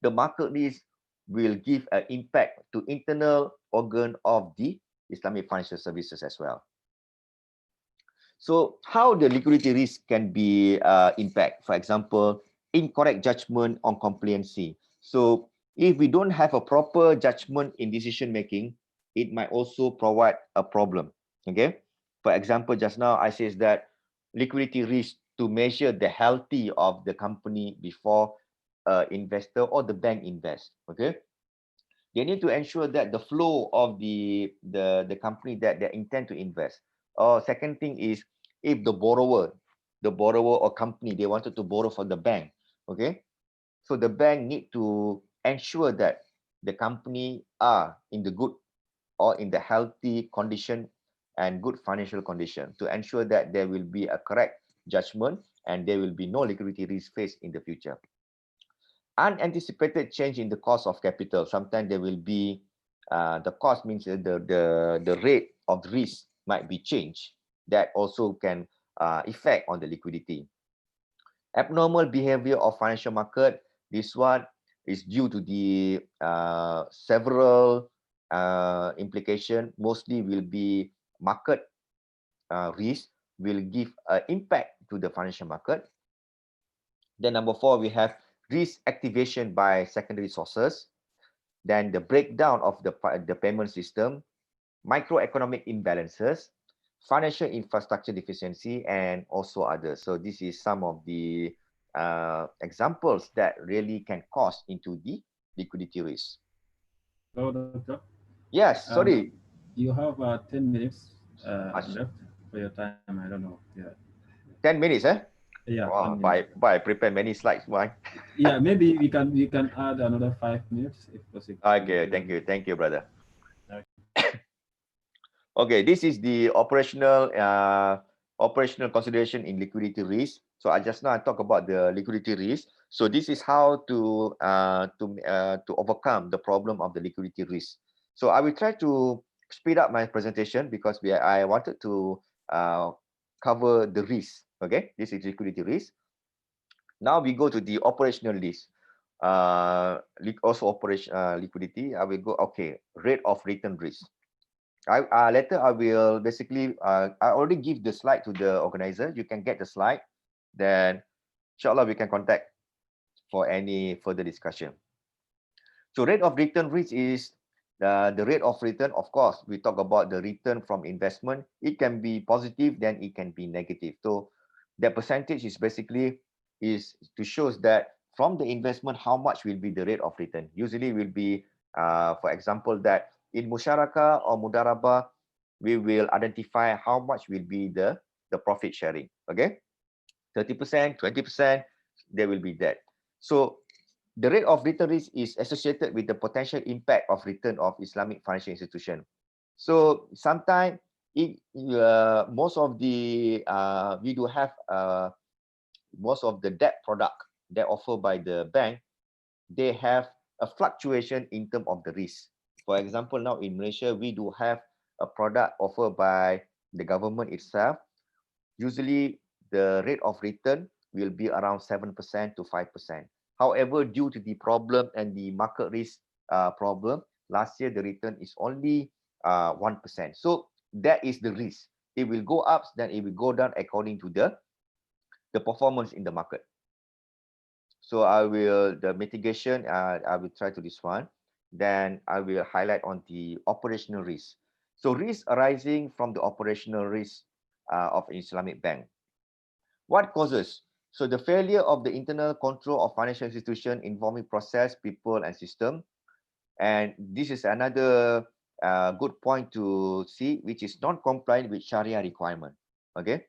the market risk will give an impact to internal organ of the Islamic financial services as well. So how the liquidity risk can be impact? For example, incorrect judgment on compliancy. So if we don't have a proper judgment in decision making, it might also provide a problem. Okay. For example, just now I says that liquidity risk to measure the healthy of the company before investor or the bank invest. Okay. They need to ensure that the flow of the company that they intend to invest. Or second thing is, if the borrower or company, they wanted to borrow from the bank, okay, so the bank need to ensure that the company are in the good or in the healthy condition and good financial condition to ensure that there will be a correct judgment and there will be no liquidity risk faced in the future. Unanticipated change in the cost of capital. Sometimes there will be the cost means the rate of risk might be changed. That also can affect on the liquidity. Abnormal behavior of financial market. This one is due to the several implication. Mostly will be market risk will give impact to the financial market. Then number 4, we have risk activation by secondary sources. Then the breakdown of the payment system, microeconomic imbalances, financial infrastructure deficiency, and also others. So this is some of the examples that really can cause into the liquidity risk. Hello, Doctor. Yes, sorry. You have 10 minutes left for your time. I don't know. Yeah. 10 minutes, eh? Yeah. Wow, but I prepare many slides. Why? Yeah, maybe we can add another 5 minutes if possible. Okay, thank you, brother. Okay, this is the operational consideration in liquidity risk. So I just now talk about the liquidity risk. So this is how to overcome the problem of the liquidity risk. So I will try to speed up my presentation because I wanted to cover the risk. Okay, this is liquidity risk. Now we go to the operational risk. Also operation liquidity. I will go. Okay, rate of return risk. Later I will basically I already give the slide to the organizer. You can get the slide, then inshallah we can contact for any further discussion. So rate of return risk is the rate of return. Of course, we talk about the return from investment. It can be positive, then it can be negative. So the percentage is basically to shows that from the investment how much will be the rate of return. Usually will be for example that in musyarakah or mudarabah, we will identify how much will be the profit sharing. Okay, 30%, 20%, there will be that. So the rate of return risk is associated with the potential impact of return of Islamic financial institution. So sometimes most of the we do have most of the debt product that offered by the bank, they have a fluctuation in terms of the risk. For example, now in Malaysia, we do have a product offered by the government itself. Usually, the rate of return will be around 7% to 5%. However, due to the problem and the market risk problem, last year the return is only 1%. So that is the risk. It will go up, then it will go down according to the performance in the market. So the mitigation, I will try to this one. Then I will highlight on the operational risk. So risk arising from the operational risk of Islamic bank. What causes? So the failure of the internal control of financial institution involving process, people, and system. And this is another good point to see, which is non-compliant with Sharia requirement. Okay.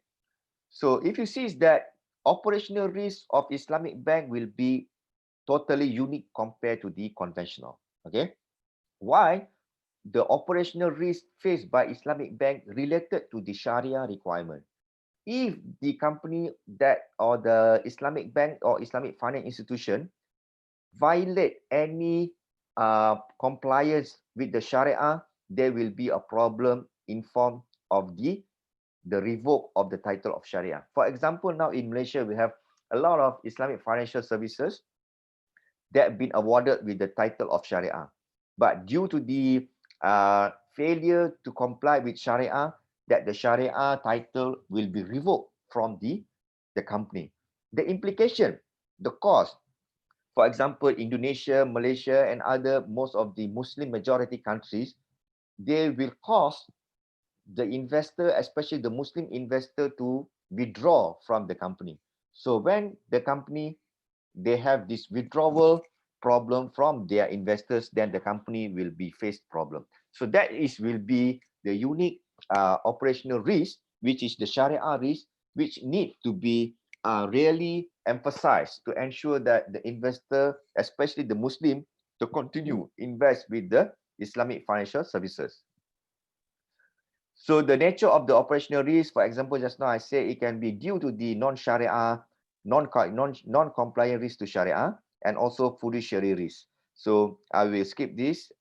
So if you see is that operational risk of Islamic bank will be totally unique compared to the conventional. Okay, why? The operational risk faced by Islamic bank related to the Sharia requirement. If the company that or the Islamic bank or Islamic finance institution violate any compliance with the Sharia, there will be a problem in form of the revoke of the title of Sharia. For example, now in Malaysia, we have a lot of Islamic financial services that have been awarded with the title of Sharia. But due to the failure to comply with Sharia, that the Sharia title will be revoked from the company. The implication, the cost, for example, Indonesia, Malaysia, and most of the Muslim majority countries, they will cause the investor, especially the Muslim investor, to withdraw from the company. So when the company, they have this withdrawal problem from their investors, then the company will be faced problem. So that will be the unique operational risk, which is the Sharia risk, which need to be really emphasized to ensure that the investor, especially the Muslim, to continue invest with the Islamic financial services. So the nature of the operational risk, for example, just now I say it can be due to the non-Sharia, non-compliant risk to Sharia, and also fiduciary risk. So I will skip this.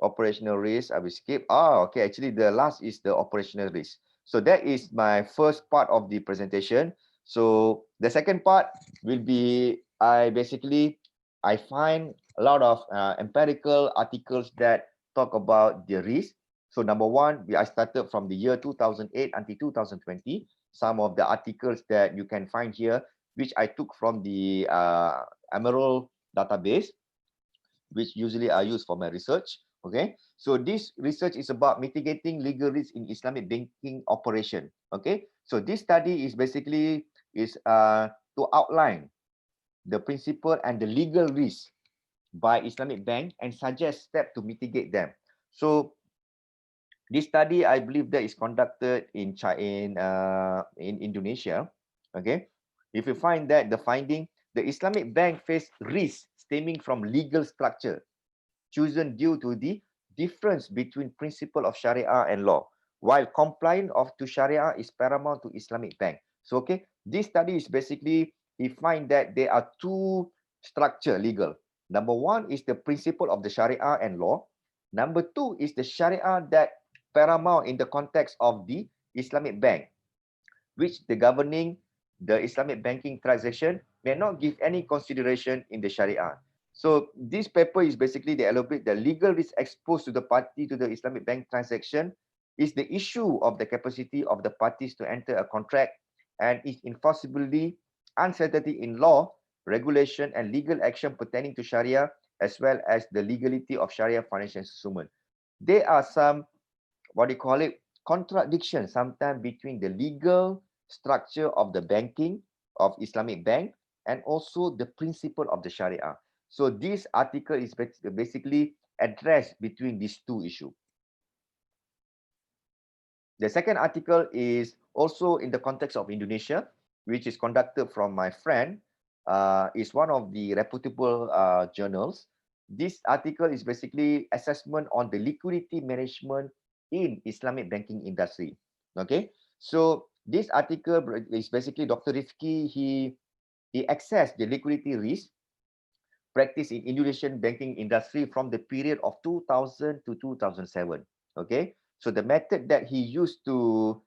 Operational risk, I will skip. Okay, actually the last is the operational risk. So that is my first part of the presentation. So the second part will be, I find a lot of empirical articles that talk about the risk. So number one, I started from the year 2008 until 2020. Some of the articles that you can find here, which I took from the Emerald database, which usually I use for my research. Okay, so this research is about mitigating legal risk in Islamic banking operation. Okay, so this study is basically to outline the principle and the legal risk by Islamic bank and suggest steps to mitigate them. So this study, I believe, that is conducted in Indonesia. Okay, if you find that the finding, the Islamic bank face risk stemming from legal structure chosen due to the difference between principle of Sharia and law, while compliance to Sharia is paramount to Islamic bank. So okay, this study is basically, he find that there are two structure legal. Number one is the principle of the Sharia and law. Number two is the Sharia that paramount in the context of the Islamic bank, which the governing the Islamic banking transaction may not give any consideration in the Sharia. So this paper is basically they elaborate the legal risk exposed to the party to the Islamic bank transaction is the issue of the capacity of the parties to enter a contract and its enforceability, uncertainty in law, regulation, and legal action pertaining to Sharia, as well as the legality of Sharia financial instrument. There are some, contradictions sometimes between the legal structure of the banking of Islamic bank and also the principle of the Sharia. So this article is basically addressed between these two issues. The second article is also in the context of Indonesia, which is conducted from my friend, is one of the reputable journals. This article is basically assessment on the liquidity management in Islamic banking industry. Okay, so this article is basically Dr. Rifki, he assessed the liquidity risk practice in Indonesian banking industry from the period of 2000 to 2007. Okay, so the method that he used to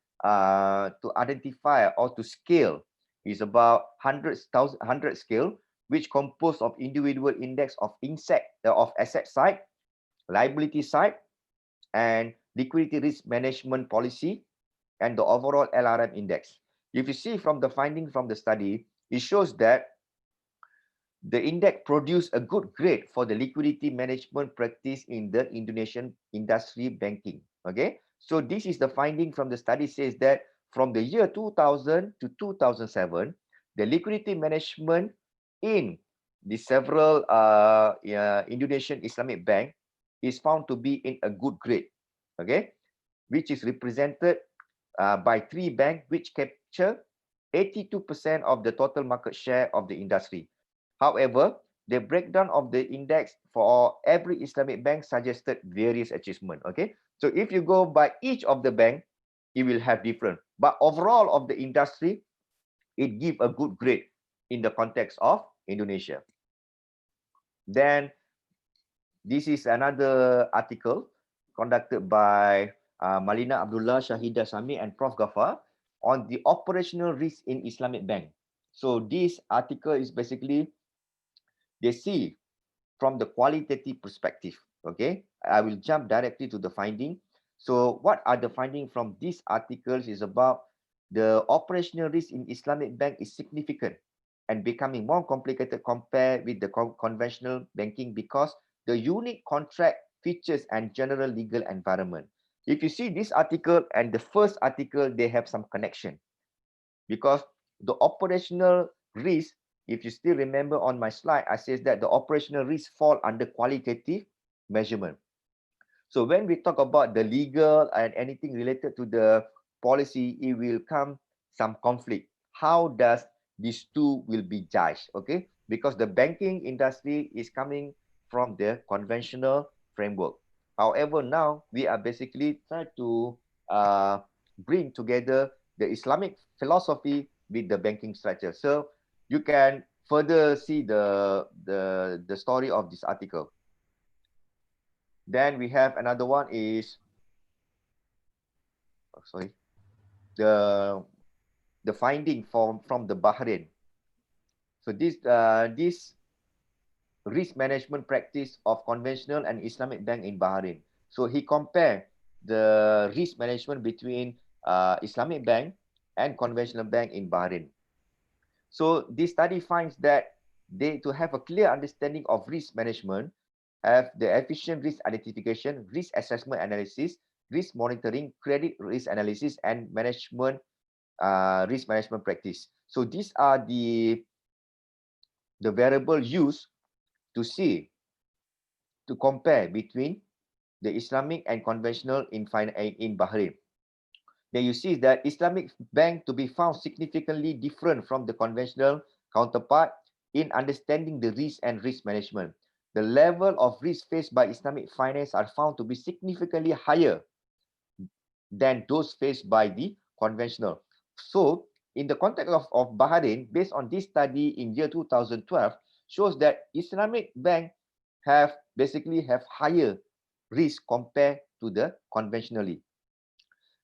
identify or to scale is about 100 scale, which composed of individual index of asset side, liability side, and liquidity risk management policy, and the overall LRM index. If you see from the finding from the study, it shows that the index produced a good grade for the liquidity management practice in the Indonesian industry banking. Okay, so this is the finding from the study, says that from the year 2000 to 2007, the liquidity management in the several Indonesian Islamic bank is found to be in a good grade. Okay, which is represented by 3 banks which capture 82% of the total market share of the industry. However, the breakdown of the index for every Islamic bank suggested various achievements. Okay, so if you go by each of the bank, it will have different. But overall of the industry, it give a good grade in the context of Indonesia. Then this is another article conducted by Malina Abdullah, Shahida Sami, and Prof. Ghaffar on the operational risk in Islamic bank. So this article is basically, they see from the qualitative perspective. Okay, I will jump directly to the finding. So what are the findings from these articles is about the operational risk in Islamic bank is significant and becoming more complicated compared with the conventional banking because the unique contract features and general legal environment. If you see this article and the first article, they have some connection because the operational risk, if you still remember on my slide, I says that the operational risk fall under qualitative measurement. So when we talk about the legal and anything related to the policy, it will come some conflict. How does these two will be judged? Okay, because the banking industry is coming from the conventional framework. However, now we are basically trying to bring together the Islamic philosophy with the banking structure. So you can further see the story of this article. Then we have another one is, the finding from the Bahrain. So this risk management practice of conventional and Islamic bank in Bahrain. So he compared the risk management between Islamic bank and conventional bank in Bahrain. So this study finds that they to have a clear understanding of risk management, have the efficient risk identification, risk assessment analysis, risk monitoring, credit risk analysis, and management risk management practice. So these are the variables used to see, to compare between the Islamic and conventional in Bahrain. Then you see that Islamic bank to be found significantly different from the conventional counterpart in understanding the risk and risk management. The level of risk faced by Islamic finance are found to be significantly higher than those faced by the conventional. So in the context of Bahrain, based on this study in year 2012, shows that Islamic bank basically have higher risk compared to the conventionally.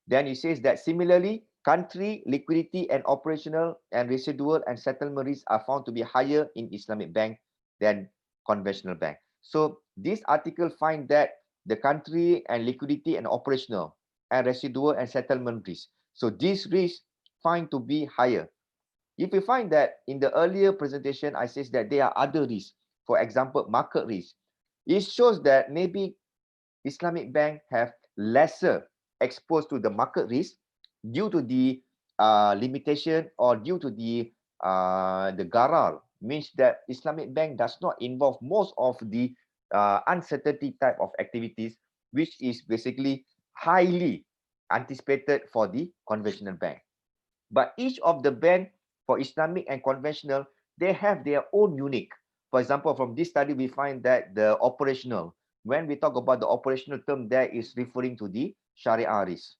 Then it says that similarly, country liquidity and operational and residual and settlement risks are found to be higher in Islamic bank than conventional bank. So this article find that the country and liquidity and operational and residual and settlement risk. So these risks find to be higher. If you find that in the earlier presentation, I says that there are other risks. For example, market risk. It shows that maybe Islamic bank have lesser exposed to the market risk due to the limitation or due to the garal, means that Islamic bank does not involve most of the uncertainty type of activities, which is basically highly anticipated for the conventional bank. But each of the bank for Islamic and conventional, they have their own unique. For example, from this study, we find that the operational, when we talk about the operational term, there is referring to the Sharia risk.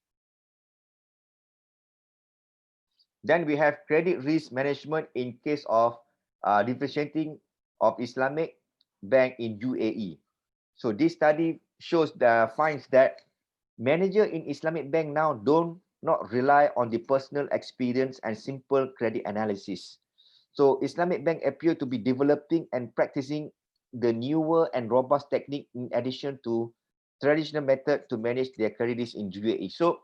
Then we have credit risk management in case of differentiating of Islamic bank in UAE. So this study finds that manager in Islamic bank now not rely on the personal experience and simple credit analysis. So Islamic bank appear to be developing and practicing the newer and robust technique in addition to traditional method to manage their credit risk in UAE. So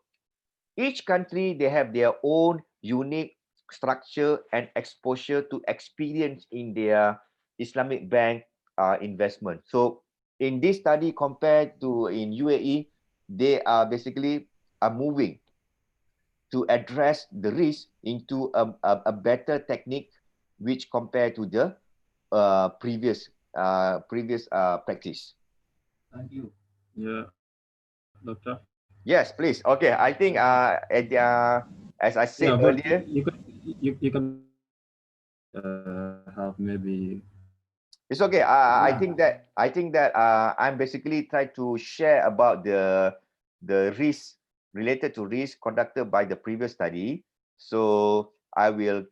each country, they have their own unique structure and exposure to experience in their Islamic bank investment. So in this study compared to in UAE, they are basically moving to address the risk into a better technique which compared to the previous practice. Thank you. Yeah, Doctor. Yes, please. Okay, I think as I said earlier, you can have maybe. It's okay. I think that I'm basically trying to share about the risk related to risk conducted by the previous study. So I will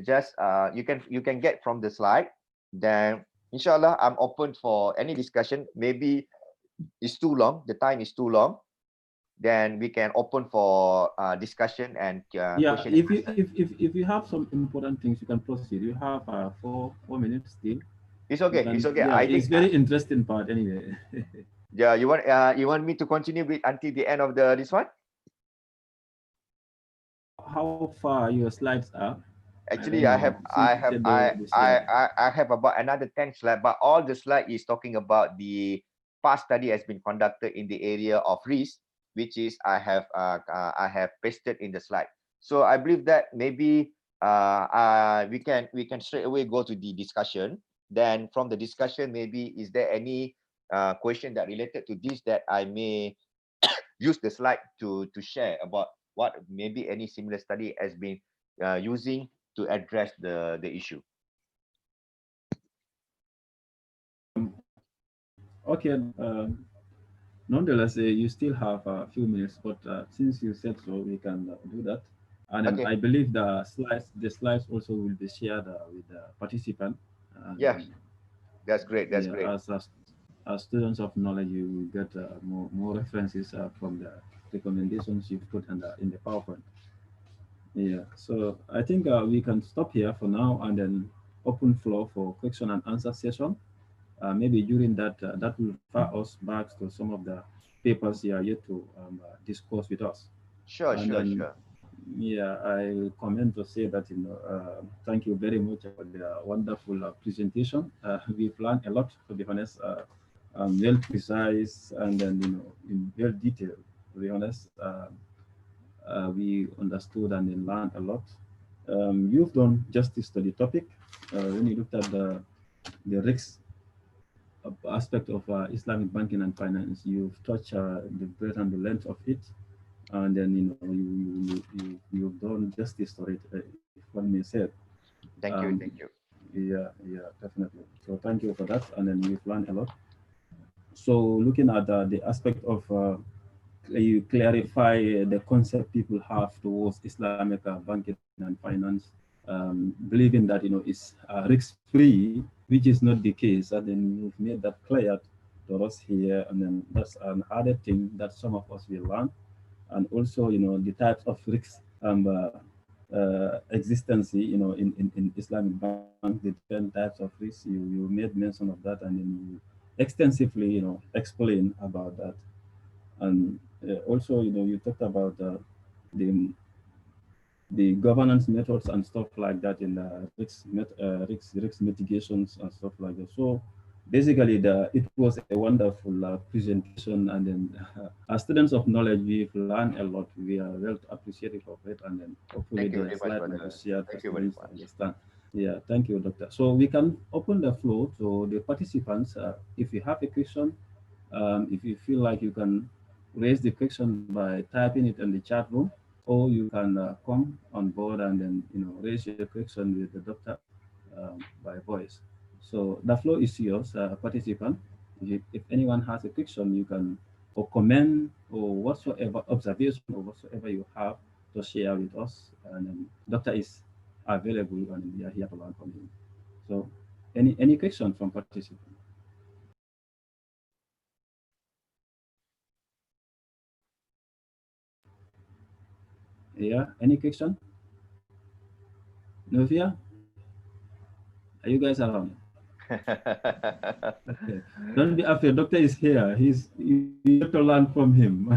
just you can get from the slide. Then inshallah I'm open for any discussion. Maybe it's too long. The time is too long. Then we can open for discussion and Yeah, question. if you have some important things, you can proceed. You have 4 minutes still. It's okay. It's okay. Yeah, I it's think very interesting part anyway. yeah, you want me to continue with until the end of this one? How far your slides are? Actually, I have about another 10 slides, but all the slide is talking about the past study has been conducted in the area of risk, which is I have pasted in the slide. So I believe that maybe we can straight away go to the discussion. Then from the discussion, maybe is there any question that related to this that I may use the slide to share about what maybe any similar study has been using to address the issue. Okay. Nonetheless, you still have a few minutes, but since you said so, we can do that. And then I believe the slides also will be shared with the participant. Yeah, that's great. That's great. As students of knowledge, you will get more references from the recommendations you've put in the PowerPoint. Yeah, so I think we can stop here for now and then open floor for question and answer session. Maybe during that, that will refer us back to some of the papers you are yet to discuss with us. Sure. Yeah, I comment to say that, thank you very much for the wonderful presentation. We've learned a lot, to be honest, well precise and then, in very detail, to be honest. We understood and then learned a lot. You've done justice to the topic. When you looked at the risks aspect of Islamic banking and finance, you've touched the breadth and the length of it, and then you've done justice to it, if one may say. Thank you. Yeah, definitely. So thank you for that, and then we've learned a lot. So looking at the aspect of you clarify the concept people have towards Islamic banking and finance, believing that it's risk-free, which is not the case, and then you've made that clear to us here, and then that's another thing that some of us will learn, and also the types of risks existence in Islamic bank, the different types of risks. You made mention of that, and then you extensively explain about that. And also, you talked about the governance methods and stuff like that in the risk mitigations and stuff like that. So basically, it was a wonderful presentation, and then as students of knowledge, we've learned a lot. We are well appreciative of it, and then hopefully the slide will be shared. Thank you very much. Understand. Yeah, thank you, Doctor. So we can open the floor to the participants. If you have a question, if you feel like you can raise the question by typing it in the chat room, or you can come on board and then raise your question with the doctor by voice. So the floor is yours, participant. If anyone has a question, you can or comment or whatsoever observation or whatsoever you have to share with us, and then doctor is available and we are here to learn from him. So any question from participant? Yeah, any question? Novia? Are you guys around? Okay. Don't be afraid. Doctor is here. You get to learn from him.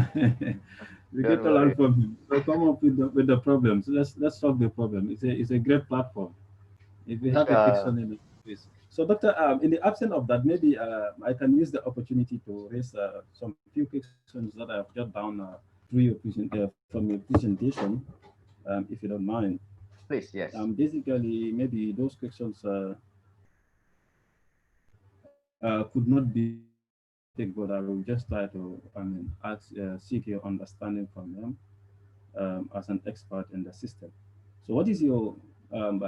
You get to learn from him. So come up with the problems. Let's solve the problem. It's a great platform. If you have a question in it, so Doctor, in the absence of that, maybe I can use the opportunity to raise some few questions that I've jotted down through your from your presentation, if you don't mind. Please, yes. Basically, maybe those questions could not be, but I will just try to seek your understanding from them as an expert in the system. So what is your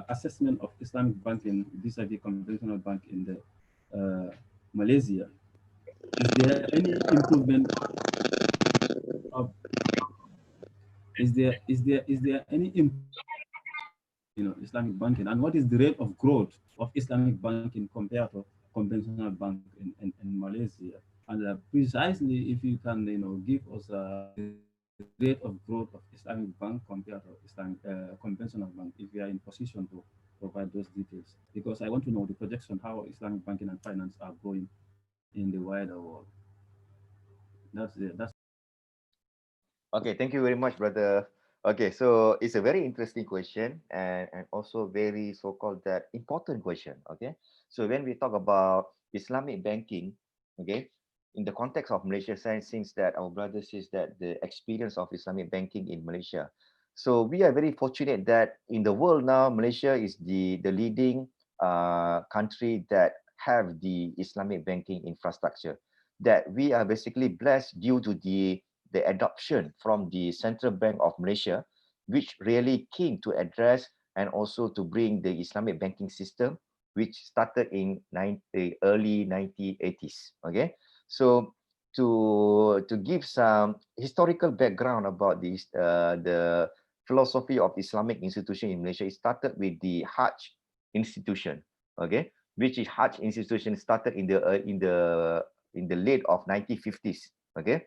assessment of Islamic banking vis-a-vis conventional bank in the Malaysia? Is there any improvement of, is there any Islamic banking, and what is the rate of growth of Islamic banking compared to conventional bank in Malaysia? And precisely, if you can give us a rate of growth of Islamic bank compared to Islamic conventional bank, if you are in position to provide those details, because I want to know the projection how Islamic banking and finance are going in the wider world. That's it. That's Okay, thank you very much, brother. Okay, so it's a very interesting question and also very so-called that important question. Okay, so when we talk about Islamic banking, okay, in the context of Malaysia, since that our brother says that the experience of Islamic banking in Malaysia, so we are very fortunate that in the world now, Malaysia is the leading country that have the Islamic banking infrastructure. That we are basically blessed due to the adoption from the Central Bank of Malaysia, which really came to address and also to bring the Islamic banking system, which started in early 1980s. Okay, so to give some historical background about this, the philosophy of Islamic institution in Malaysia, it started with the Hajj institution. Okay, which is Hajj institution started in the late of 1950s. Okay.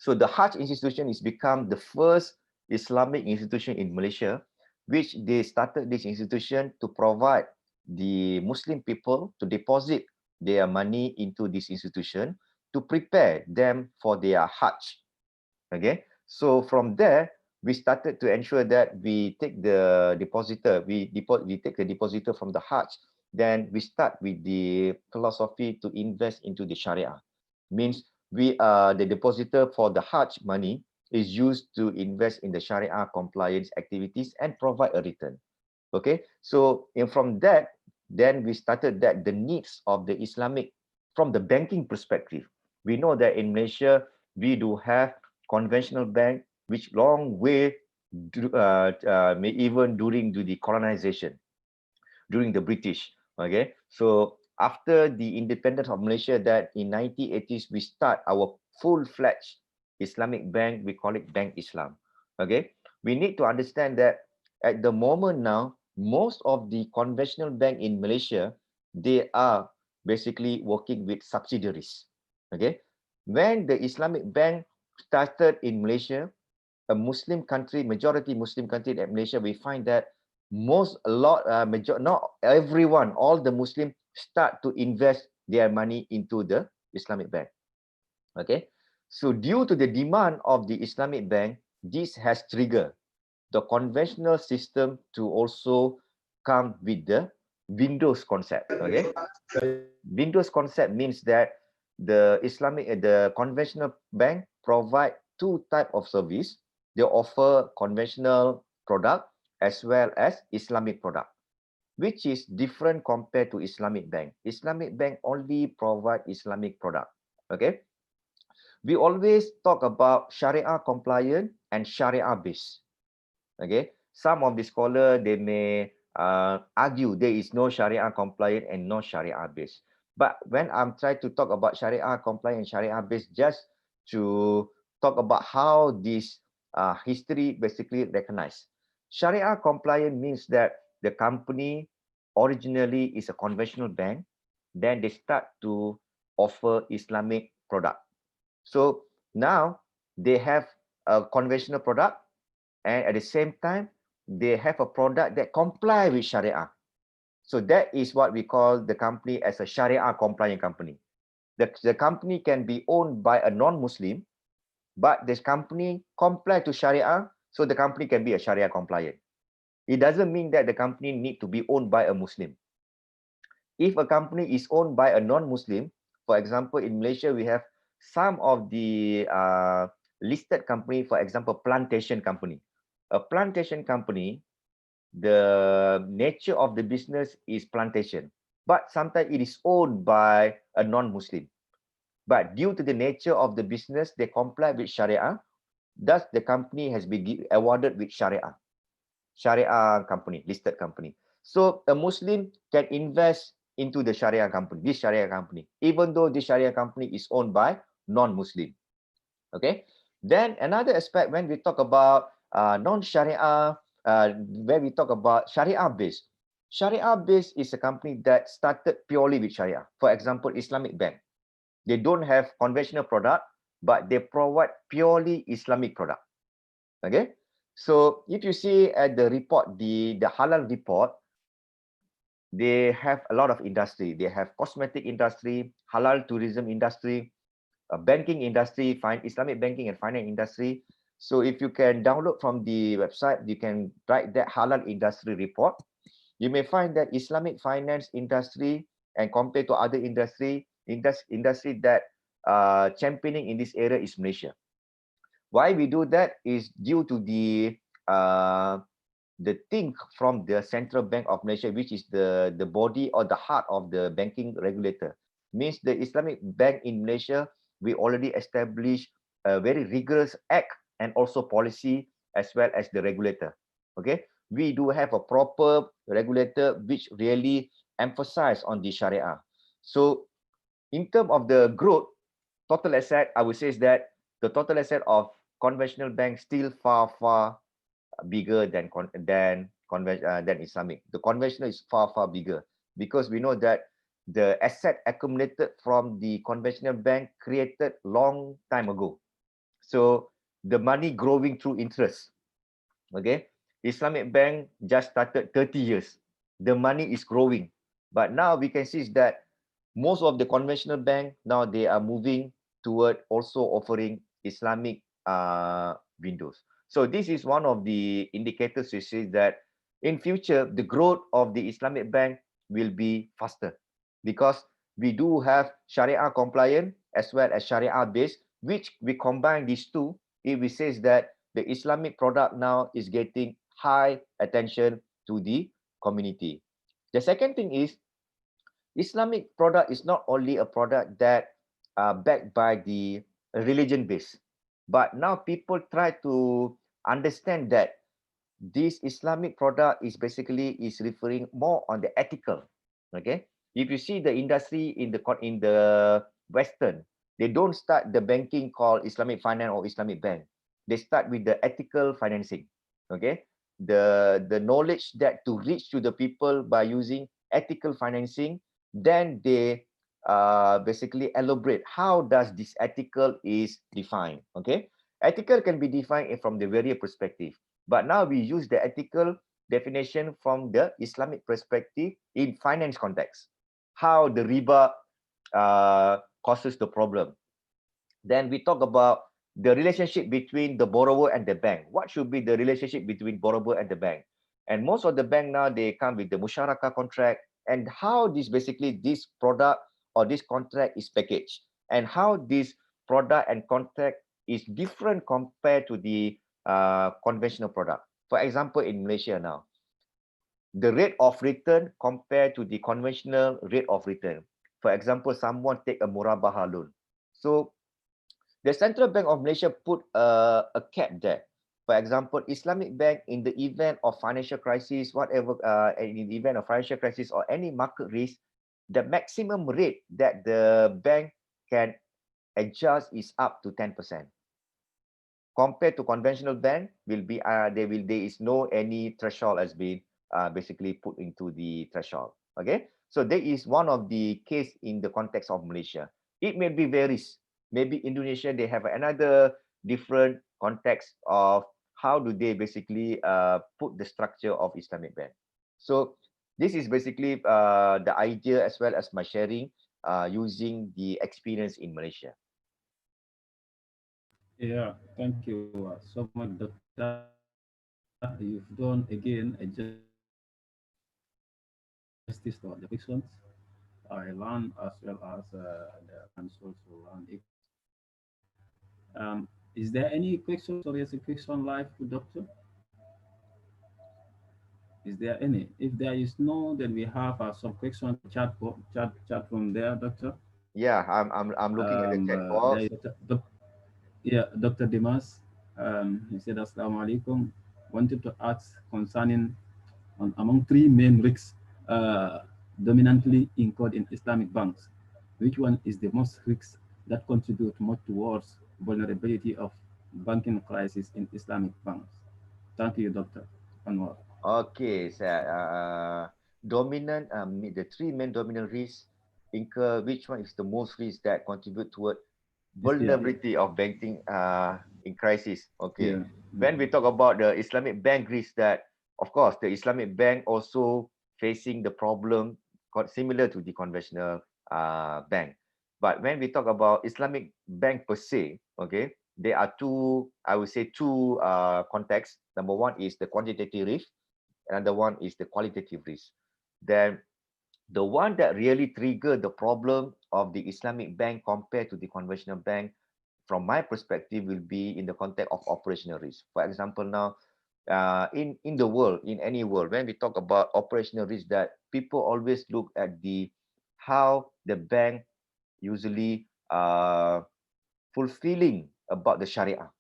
So the Hajj institution is become the first Islamic institution in Malaysia, which they started this institution to provide the Muslim people to deposit their money into this institution to prepare them for their Hajj. Okay, so from there we started to ensure that we take the depositor, we take the depositor from the Hajj. Then we start with the philosophy to invest into the Sharia. Means we are the depositor for the Hajj money is used to invest in the Sharia compliance activities and provide a return. Okay, so from that, then we started that the needs of the Islamic from the banking perspective. We know that in Malaysia we do have conventional bank, which long way even during the colonization, during the British. Okay, so after the independence of Malaysia, that in 1980s we start our full-fledged Islamic bank. We call it Bank Islam. Okay, we need to understand that at the moment now, most of the conventional bank in Malaysia, they are basically working with subsidiaries. Okay, when the Islamic bank started in Malaysia, a Muslim country, majority Muslim country in Malaysia, we find that not everyone, all the Muslims start to invest their money into the Islamic bank. Okay, so due to the demand of the Islamic bank, this has triggered the conventional system to also come with the Windows concept. Okay, Windows concept means that the conventional bank provide two type of service. They offer conventional product as well as Islamic product, which is different compared to Islamic bank. Islamic bank only provide Islamic product. Okay, we always talk about Sharia compliant and Sharia based. Okay, some of the scholar, they may argue there is no Sharia compliant and no Sharia based. But when I'm trying to talk about Sharia compliant and Sharia based, just to talk about how this history basically recognized. Sharia compliant means that the company originally is a conventional bank, then they start to offer Islamic product. So now they have a conventional product, and at the same time, they have a product that comply with Sharia. So that is what we call the company as a Sharia compliant company. The company can be owned by a non-Muslim, but this company comply to Sharia, so the company can be a Sharia compliant. It doesn't mean that the company need to be owned by a Muslim. If a company is owned by a non-Muslim, for example, in Malaysia, we have some of the listed company, for example, plantation company. A plantation company, the nature of the business is plantation, but sometimes it is owned by a non-Muslim. But due to the nature of the business, they comply with Sharia. Thus, the company has been awarded with Sharia. Sharia company, listed company. So a Muslim can invest into the Sharia company, this Sharia company, even though this Sharia company is owned by non-Muslim. Okay. Then another aspect when we talk about non-Sharia, when we talk about Sharia-based. Sharia-based is a company that started purely with Sharia. For example, Islamic Bank. They don't have conventional product, but they provide purely Islamic product. Okay. So if you see at the report, the halal report, they have a lot of industry. They have cosmetic industry, halal tourism industry, banking industry, Islamic banking and finance industry. So if you can download from the website, you can write that halal industry report. You may find that Islamic finance industry and compared to other industry that championing in this area is Malaysia. Why we do that is due to the thing from the Central Bank of Malaysia, which is the body or the heart of the banking regulator. Means the Islamic Bank in Malaysia, we already established a very rigorous act and also policy as well as the regulator. Okay, we do have a proper regulator which really emphasize on the Sharia. So in terms of the growth, total asset, I would say is that the total asset of conventional banks still far bigger than Islamic. The conventional is far bigger because we know that the asset accumulated from the conventional bank created long time ago. So the money growing through interest. Okay, Islamic Bank just started 30 years. The money is growing, but now we can see is that most of the conventional bank now they are moving toward also offering Islamic windows. So this is one of the indicators to see that in future the growth of the Islamic bank will be faster because we do have Sharia compliant as well as Sharia based, which we combine these two. If we say that the Islamic product now is getting high attention to the community. The second thing is Islamic product is not only a product that backed by the religion base, but now people try to understand that this Islamic product is basically is referring more on the ethical. Okay, if you see the industry in the Western, they don't start the banking called Islamic finance or Islamic bank. They start with the ethical financing. Okay, the knowledge that to reach to the people by using ethical financing, then they basically elaborate how does this ethical is defined. Okay, ethical can be defined from the various perspective, but now we use the ethical definition from the Islamic perspective in finance context. How the riba causes the problem. Then we talk about the relationship between the borrower and the bank. What should be the relationship between borrower and the bank? And most of the bank now they come with the musyarakah contract and how this product or this contract is packaged and how this product and contract is different compared to the conventional product. For example, in Malaysia now, the rate of return compared to the conventional rate of return. For example, someone take a murabaha loan. So the Central Bank of Malaysia put a cap there. For example, Islamic Bank in the event of financial crisis, whatever, in the event of financial crisis or any market risk, the maximum rate that the bank can adjust is up to 10%. Compared to conventional bank, will be there is no any threshold has been basically put into the threshold. Okay, so there is one of the case in the context of Malaysia. It may be varies. Maybe Indonesia they have another different context of how do they basically put the structure of Islamic bank. So this is basically the idea as well as my sharing using the experience in Malaysia. Yeah, thank you so much, Doctor. You've done again a justice to the questions. I learned as well as the answers to learn. Is there any questions or is a question live, Doctor? Is there any? If there is no, then we have some questions chat from there, Doctor. Yeah, I'm looking at the chat box. Yeah, Dr. Dimas. He said, Assalamualaikum. wanted to ask concerning among three main risks dominantly incurred in Islamic banks, which one is the most risk that contribute more towards vulnerability of banking crisis in Islamic banks? Thank you, Dr. Anwar. Okay, so the three main dominant risks incur, which one is the most risk that contribute toward vulnerability of banking in crisis? Okay. Yeah. When we talk about the Islamic bank risk, that of course the Islamic bank also facing the problem similar to the conventional bank. But when we talk about Islamic bank per se, okay, there are two, I would say two contexts. Number one is the quantitative risk, another one is the qualitative risk. Then the one that really triggered the problem of the Islamic bank compared to the conventional bank, from my perspective, will be in the context of operational risk. For example, now in the world, in any world, when we talk about operational risk, that people always look at the how the bank usually fulfilling about the Sharia.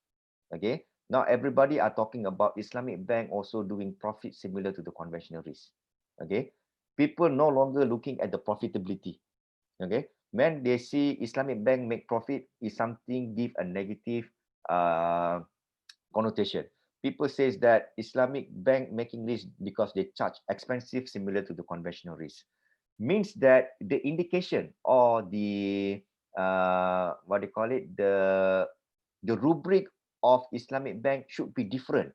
Okay, now everybody are talking about Islamic bank also doing profit similar to the conventional risk. Okay, people no longer looking at the profitability. Okay, when they see Islamic bank make profit, is something give a negative connotation. People says that Islamic bank making risk because they charge expensive similar to the conventional risk. Means that the indication or the what they call it, the rubric of Islamic bank should be different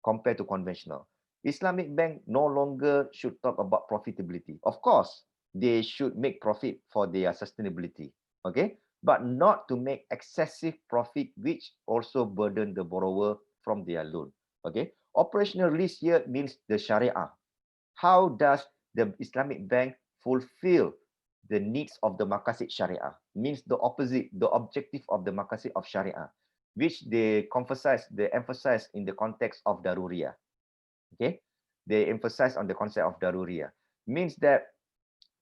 compared to conventional. Islamic bank no longer should talk about profitability. Of course, they should make profit for their sustainability, okay? But not to make excessive profit, which also burden the borrower from their loan, okay? Operational risk here means the Sharia. How does the Islamic bank fulfill the needs of the Maqasid Sharia? Means the opposite, the objective of the Maqasid of Sharia, which they emphasize in the context of Daruriyah. Okay, they emphasize on the concept of Daruriyah. Means that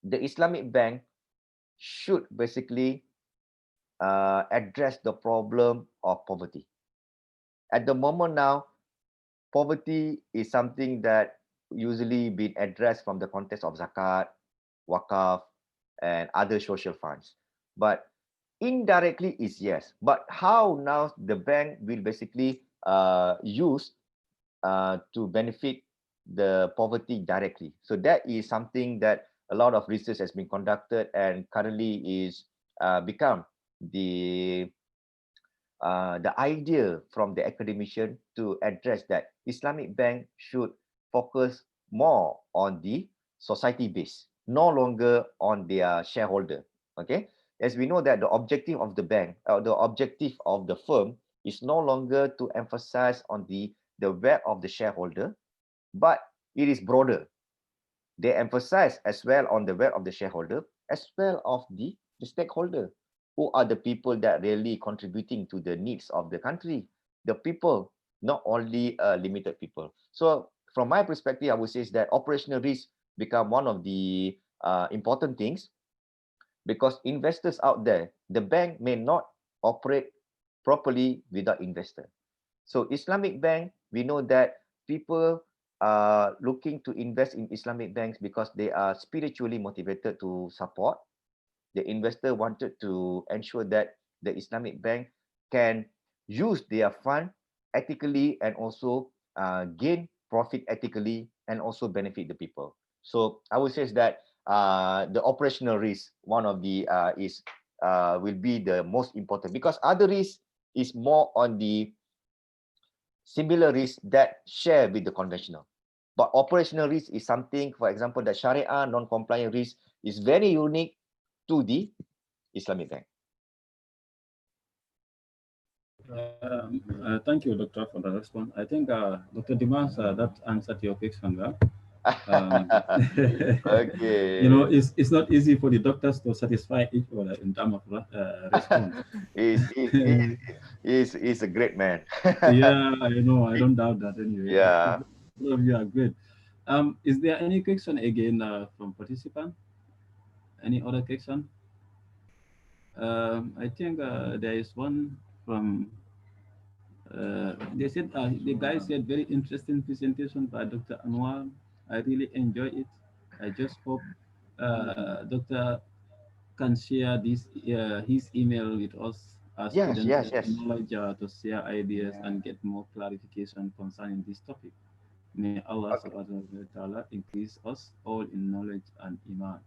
the Islamic bank should basically address the problem of poverty. At the moment now, poverty is something that usually been addressed from the context of zakat, wakaf, and other social funds. But indirectly is yes. But how now the bank will basically use to benefit the poverty directly? So that is something that a lot of research has been conducted and currently is become the idea from the academician to address that Islamic bank should focus more on the society base, no longer on their shareholder. Okay, as we know that the objective of the bank, the objective of the firm is no longer to emphasize on the wealth of the shareholder, but it is broader. They emphasize as well on the wealth of the shareholder as well of the stakeholder. Who are the people that really contributing to the needs of the country? The people, not only limited people. So from my perspective, I would say is that operational risk become one of the important things, because investors out there, the bank may not operate properly without investor. So Islamic bank, we know that people are looking to invest in Islamic banks because they are spiritually motivated to support. The investor wanted to ensure that the Islamic bank can use their fund ethically and also gain profit ethically and also benefit the people. So I would say that the operational risk, one of the will be the most important, because other risk is more on the similar risk that share with the conventional. But operational risk is something, for example, the Sharia non-compliant risk is very unique to the Islamic bank. Thank you, Doctor, for the response. I think, Dr. Dimas, that answered your question well. Okay. You know, it's not easy for the doctors to satisfy each other in terms of response. He's a great man. Yeah, I know. I don't doubt that anyway. Yeah. All of you are great. Is there any question again from participant? Any other question? I think there is one from They said the guy said very interesting presentation by Dr. Anwar. I really enjoy it. I just hope Dr. can share this his email with us as Yes, students yes, yes. knowledge to share ideas and get more clarification concerning this topic. May Allah Okay. subhanahu wa ta'ala increase us all in knowledge and iman.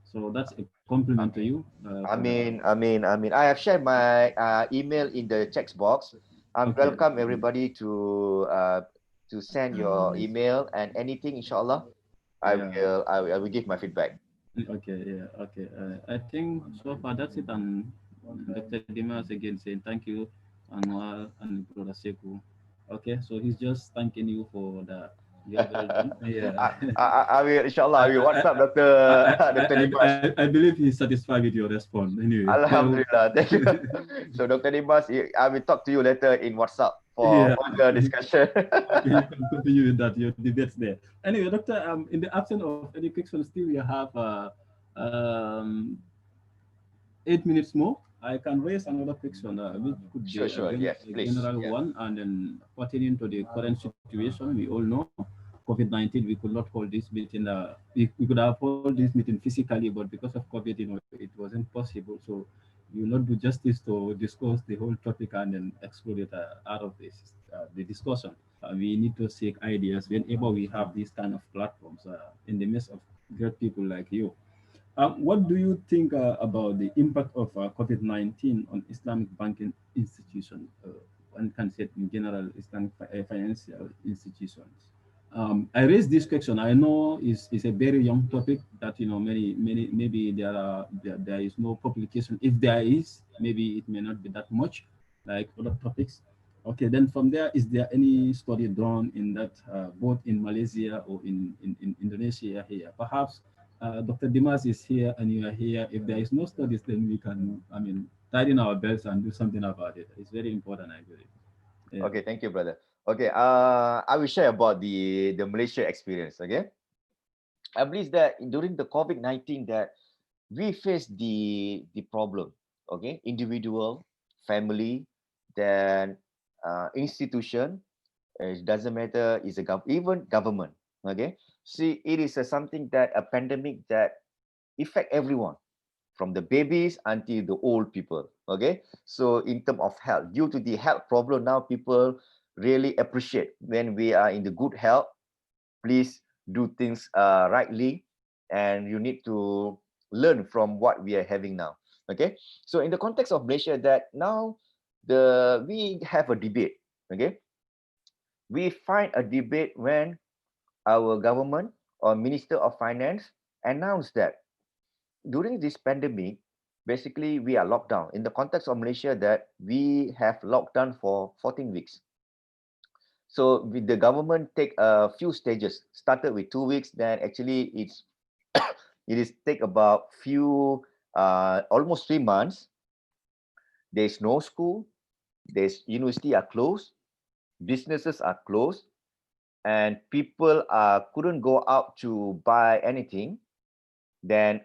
So that's a compliment to you. I have shared my email in the text box. I Okay. welcome everybody to send your email and anything, inshallah. Yeah. I will give my feedback. Okay, yeah, okay. I think so far that's it. And Dr. Dimas again saying thank you, Anwar and Brother Seku. Okay, so he's just thanking you for that. Yeah, well done. Yeah. I will, inshallah, I will WhatsApp Dr. Dimas. I believe he's satisfied with your response. Anyway. Alhamdulillah, thank you. So Dr. Dimas, I will talk to you later in WhatsApp for Yeah. further discussion. Okay, you can continue with that, your debates there. Anyway, Doctor, in the absence of any question, still you have um, 8 minutes more. I can raise another question, which could be Sure, yes, a please. general Yeah. one, and then pertaining to the current situation. We all know COVID-19. We could not hold this meeting. We could have held this meeting physically, but because of COVID, it wasn't possible. So we will not do justice to discuss the whole topic and then exclude it out of this the discussion. We need to seek ideas whenever we have these kind of platforms in the midst of great people like you. What do you think about the impact of COVID-19 on Islamic banking institutions? One can say in general, Islamic financial institutions. I raised this question. I know it's a very young topic that many maybe there is no publication. If there is, maybe it may not be that much like other topics. Okay, then from there, is there any study done in that both in Malaysia or in Indonesia here? Perhaps Dr. Dimas is here and you are here. If there is no studies, then we can, tighten our belts and do something about it. It's very important, I believe. Yeah. Okay, thank you, brother. Okay, I will share about the Malaysia experience. Okay, I believe that during the COVID-19 that we face the problem. Okay, individual, family, then institution. It doesn't matter. Is even government. Okay, see, it is something that a pandemic that affect everyone, from the babies until the old people. Okay, so in terms of health, due to the health problem now, people really appreciate when we are in the good health. Please do things rightly, and you need to learn from what we are having now. Okay, so in the context of Malaysia, that now we have a debate. Okay, we find a debate when our government or Minister of Finance announced that during this pandemic, basically we are locked down. In the context of Malaysia, that we have lockdown for 14 weeks. So with the government take a few stages, started with 2 weeks, then actually it is take about few almost 3 months. There's no school, there's university are closed, businesses are closed, and people couldn't go out to buy anything. Then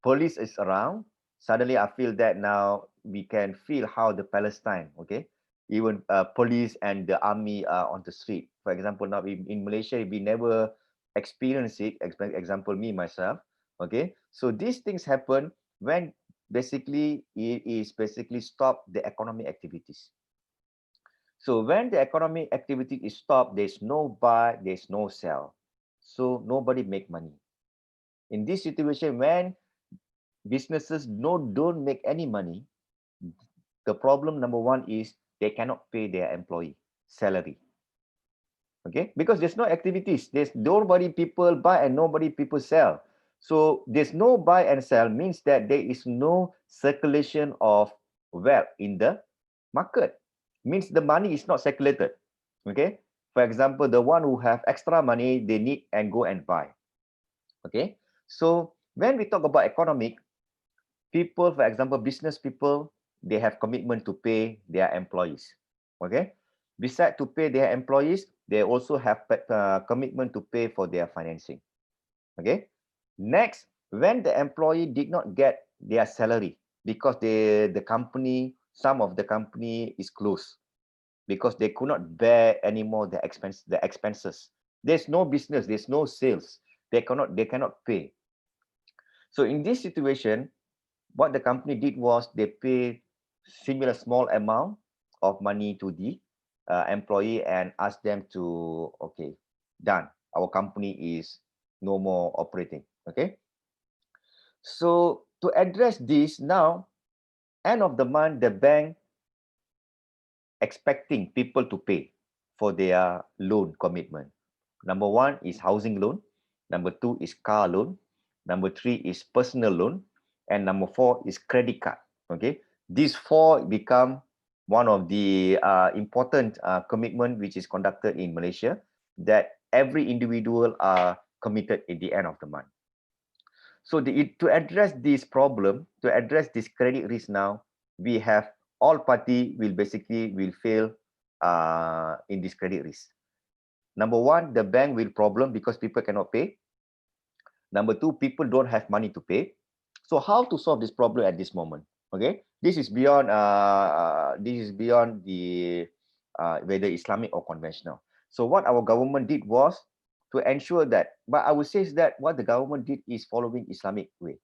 police is around. Suddenly I feel that now we can feel how the Palestine, okay, even police and the army are on the street. For example, now in Malaysia, we never experience it. Example, me myself, okay. So these things happen when basically it is basically stop the economic activities. So when the economic activity is stopped, there's no buy, there's no sell, so nobody make money. In this situation, when businesses don't make any money, the problem number one is they cannot pay their employee salary. Okay, because there's no activities, there's nobody people buy and nobody people sell. So there's no buy and sell means that there is no circulation of wealth in the market, means the money is not circulated. Okay, for example, the one who have extra money, they need and go and buy. Okay, so when we talk about economic, people, for example, business people, they have commitment to pay their employees. Okay, besides to pay their employees, they also have commitment to pay for their financing. Okay, next, when the employee did not get their salary because the company, some of the company is closed, because they could not bear anymore the expenses. There's no business, there's no sales. They cannot pay. So in this situation, what the company did was they paid similar small amount of money to the employee and asked them to, okay, done. Our company is no more operating. Okay. So to address this now, end of the month, the bank expecting people to pay for their loan commitment. Number one is housing loan. Number two is car loan. Number three is personal loan. And number four is credit card. Okay. These four become one of the important commitment which is conducted in Malaysia, that every individual are committed at the end of the month. So to address this problem, to address this credit risk now, we have all party will fail in this credit risk. Number one, the bank will problem because people cannot pay. Number two, people don't have money to pay. So how to solve this problem at this moment? Okay, this is beyond the whether Islamic or conventional. So what our government did was to ensure that, but I would say is that what the government did is following Islamic way.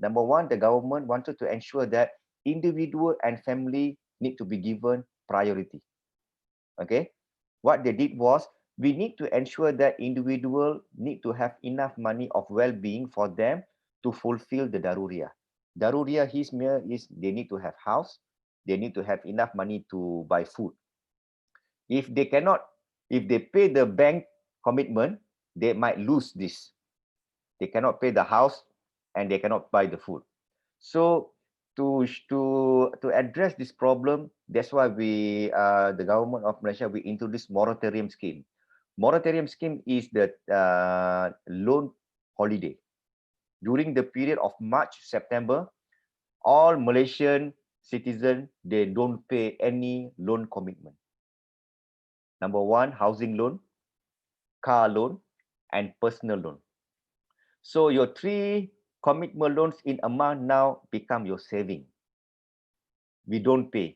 Number one, the government wanted to ensure that individual and family need to be given priority. Okay, what they did was, we need to ensure that individual need to have enough money of well-being for them to fulfill the daruriyah. Daruriyah is they need to have house, they need to have enough money to buy food. If they pay the bank commitment, they might lose this. They cannot pay the house and they cannot buy the food. So to address this problem, that's why the government of Malaysia, we introduced moratorium scheme. Moratorium scheme is the loan holiday. During the period of March, September, all Malaysian citizens, they don't pay any loan commitment. Number one, housing loan, car loan, and personal loan. So your three commitment loans in amount now become your saving. We don't pay.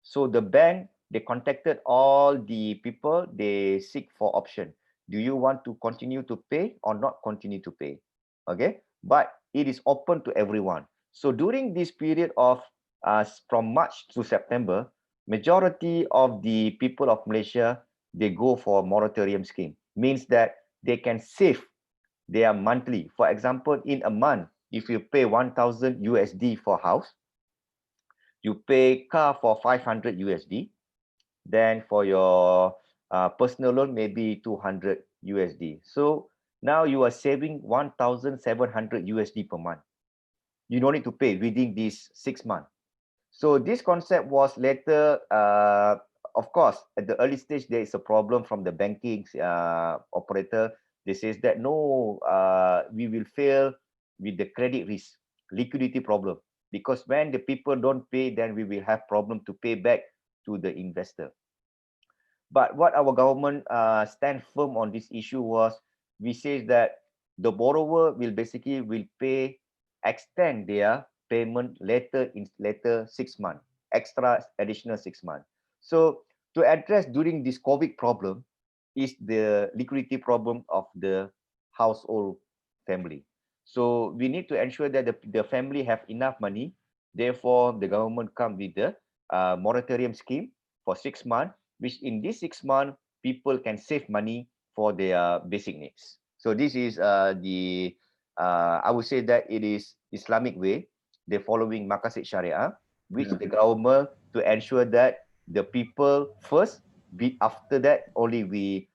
So the bank, they contacted all the people, they seek for option. Do you want to continue to pay or not continue to pay? Okay, but it is open to everyone. So during this period of from March to September, majority of the people of Malaysia, they go for moratorium scheme. Means that they can save their monthly. For example, in a month, if you pay 1,000 USD for house, you pay car for 500 USD, then for your personal loan, maybe 200 USD. So now you are saving 1,700 USD per month. You don't need to pay within these 6 months. So this concept was later, of course, at the early stage, there is a problem from the banking operator. They says that, no, we will fail with the credit risk, liquidity problem. Because when the people don't pay, then we will have problem to pay back to the investor. But what our government stand firm on this issue was, we say that the borrower will extend their payment later 6 months, extra additional 6 months. So to address during this COVID problem is the liquidity problem of the household family. So we need to ensure that the family have enough money. Therefore, the government come with the moratorium scheme for 6 months, which in this 6 months, people can save money for their basic needs. So this is I would say that it is Islamic way. They're following Maqasid Sharia, which the government to ensure that the people first, after that only we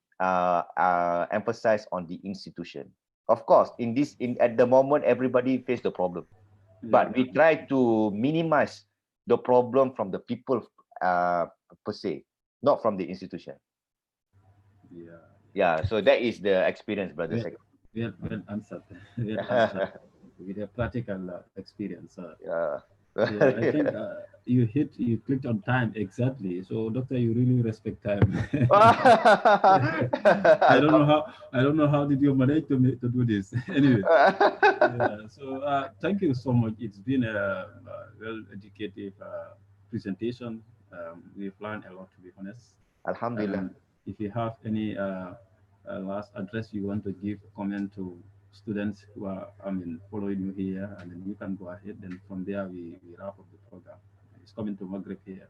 emphasize on the institution. Of course, at the moment, everybody face the problem, but we try to minimize the problem from the people per se, not from the institution. Yeah. So that is the experience, brother. Well answered. With a practical experience. I think you clicked on time exactly. So, doctor, you really respect time. I don't know how did you manage to do this. Anyway, so thank you so much. It's been a well-educated presentation. We've learned a lot, to be honest. Alhamdulillah. If you have any last address you want to give, comment to students who are, following you here, and then you can go ahead. Then from there we wrap up the program. It's coming to Maghreb here.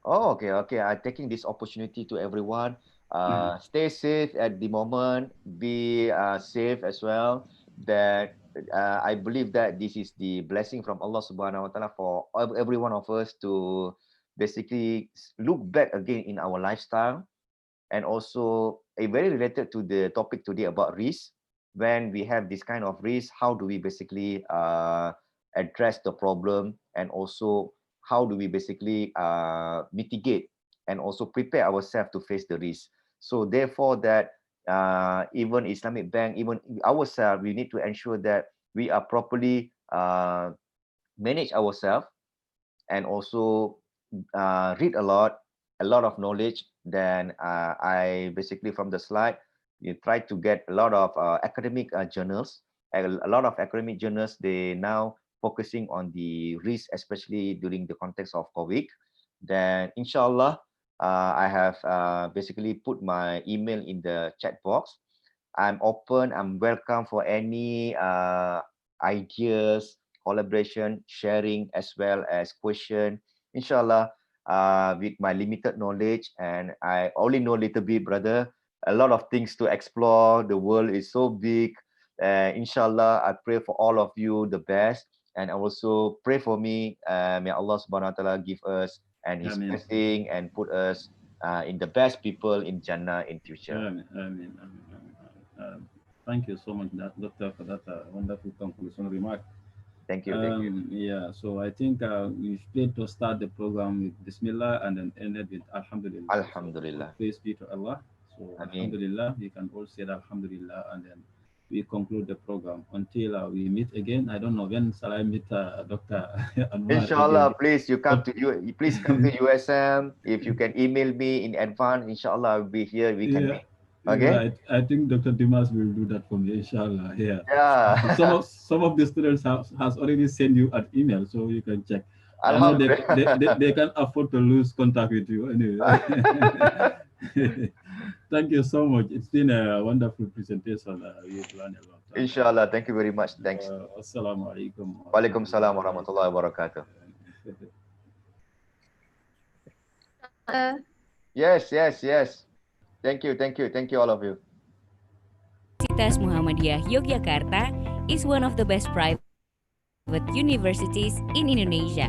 Oh, okay, okay. I'm taking this opportunity to everyone. Stay safe at the moment. Be safe as well. That I believe that this is the blessing from Allah Subhanahu wa Taala for every one of us to basically look back again in our lifestyle, and also very related to the topic today about risk. When we have this kind of risk, how do we basically address the problem, and also how do we basically mitigate and also prepare ourselves to face the risk. So therefore that even Islamic Bank, even ourselves, we need to ensure that we are properly manage ourselves, and also read a lot of knowledge. Then I basically, from the slide, you try to get a lot of academic journals. A lot of academic journals, they now focusing on the risk, especially during the context of COVID. Then inshallah, I have basically put my email in the chat box. I'm open, I'm welcome for any ideas, collaboration, sharing, as well as question. Inshallah, with my limited knowledge, and I only know a little bit, brother, a lot of things to explore. The world is so big. Inshallah, I pray for all of you the best, and also pray for me. May Allah Subhanahu wa Taala give us and His blessing, and put us in the best people in Jannah in future. Amen. Thank you so much, Doctor, for that wonderful conclusion remark. Thank you. Yeah, so I think we plan to start the program with Bismillah and then end it with Alhamdulillah. Alhamdulillah. So, praise be to Allah. So Alhamdulillah, we can all say Alhamdulillah, and then we conclude the program until we meet again. I don't know when shall I meet Dr. Anwar. Inshallah, please come to USM. If you can email me in advance, inshallah I'll be here. We can meet. Okay. Yeah, I think Dr. Dimas will do that for me, inshallah. Yeah. Yeah. Some of the students has already sent you an email, so you can check. I know they can afford to lose contact with you anyway. Thank you so much. It's been a wonderful presentation. We've learned a lot. Inshallah. Thank you very much. Thanks. Assalamu alaikum. Waalaikumsalam warahmatullahi wabarakatuh. Yes. Thank you all of you. Universitas Muhammadiyah Yogyakarta is one of the best private universities in Indonesia.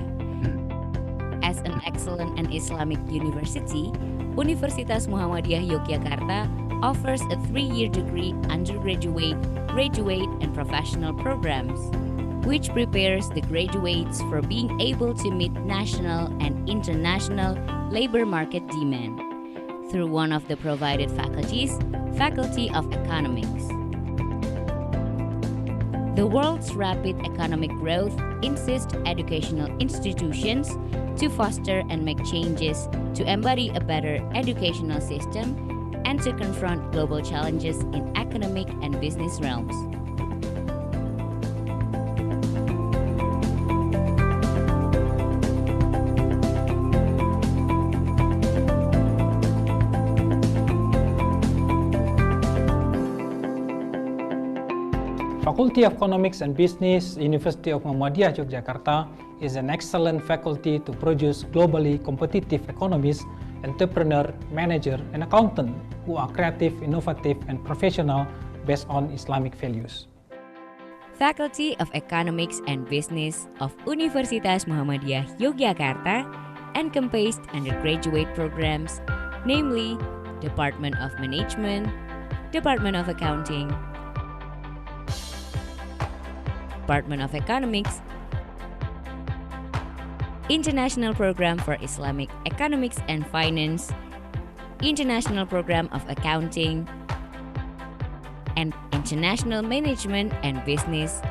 As an excellent and Islamic university, Universitas Muhammadiyah Yogyakarta offers a 3-year degree undergraduate, graduate, and professional programs, which prepares the graduates for being able to meet national and international labor market demand through one of the provided faculties, Faculty of Economics. The world's rapid economic growth insists educational institutions to foster and make changes to embody a better educational system and to confront global challenges in economic and business realms. Faculty of Economics and Business, University of Muhammadiyah Yogyakarta is an excellent faculty to produce globally competitive economists, entrepreneur, manager, and accountant who are creative, innovative, and professional based on Islamic values. Faculty of Economics and Business of Universitas Muhammadiyah Yogyakarta encompassed undergraduate programs, namely Department of Management, Department of Accounting, Department of Economics, International Program for Islamic Economics and Finance, International Program of Accounting, and International Management and Business,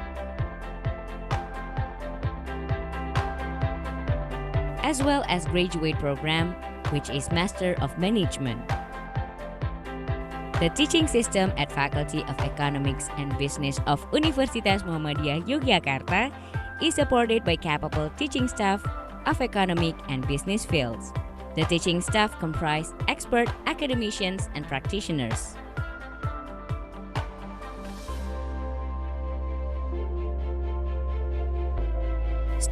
as well as graduate program, which is Master of Management. The teaching system at Faculty of Economics and Business of Universitas Muhammadiyah Yogyakarta is supported by capable teaching staff of economic and business fields. The teaching staff comprise expert academicians and practitioners.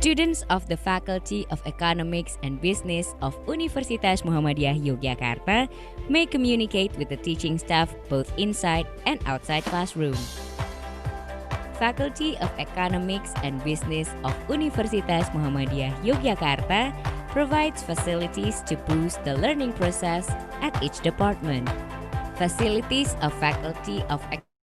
Students of the Faculty of Economics and Business of Universitas Muhammadiyah Yogyakarta may communicate with the teaching staff both inside and outside classroom. Faculty of Economics and Business of Universitas Muhammadiyah Yogyakarta provides facilities to boost the learning process at each department. Facilities of Faculty of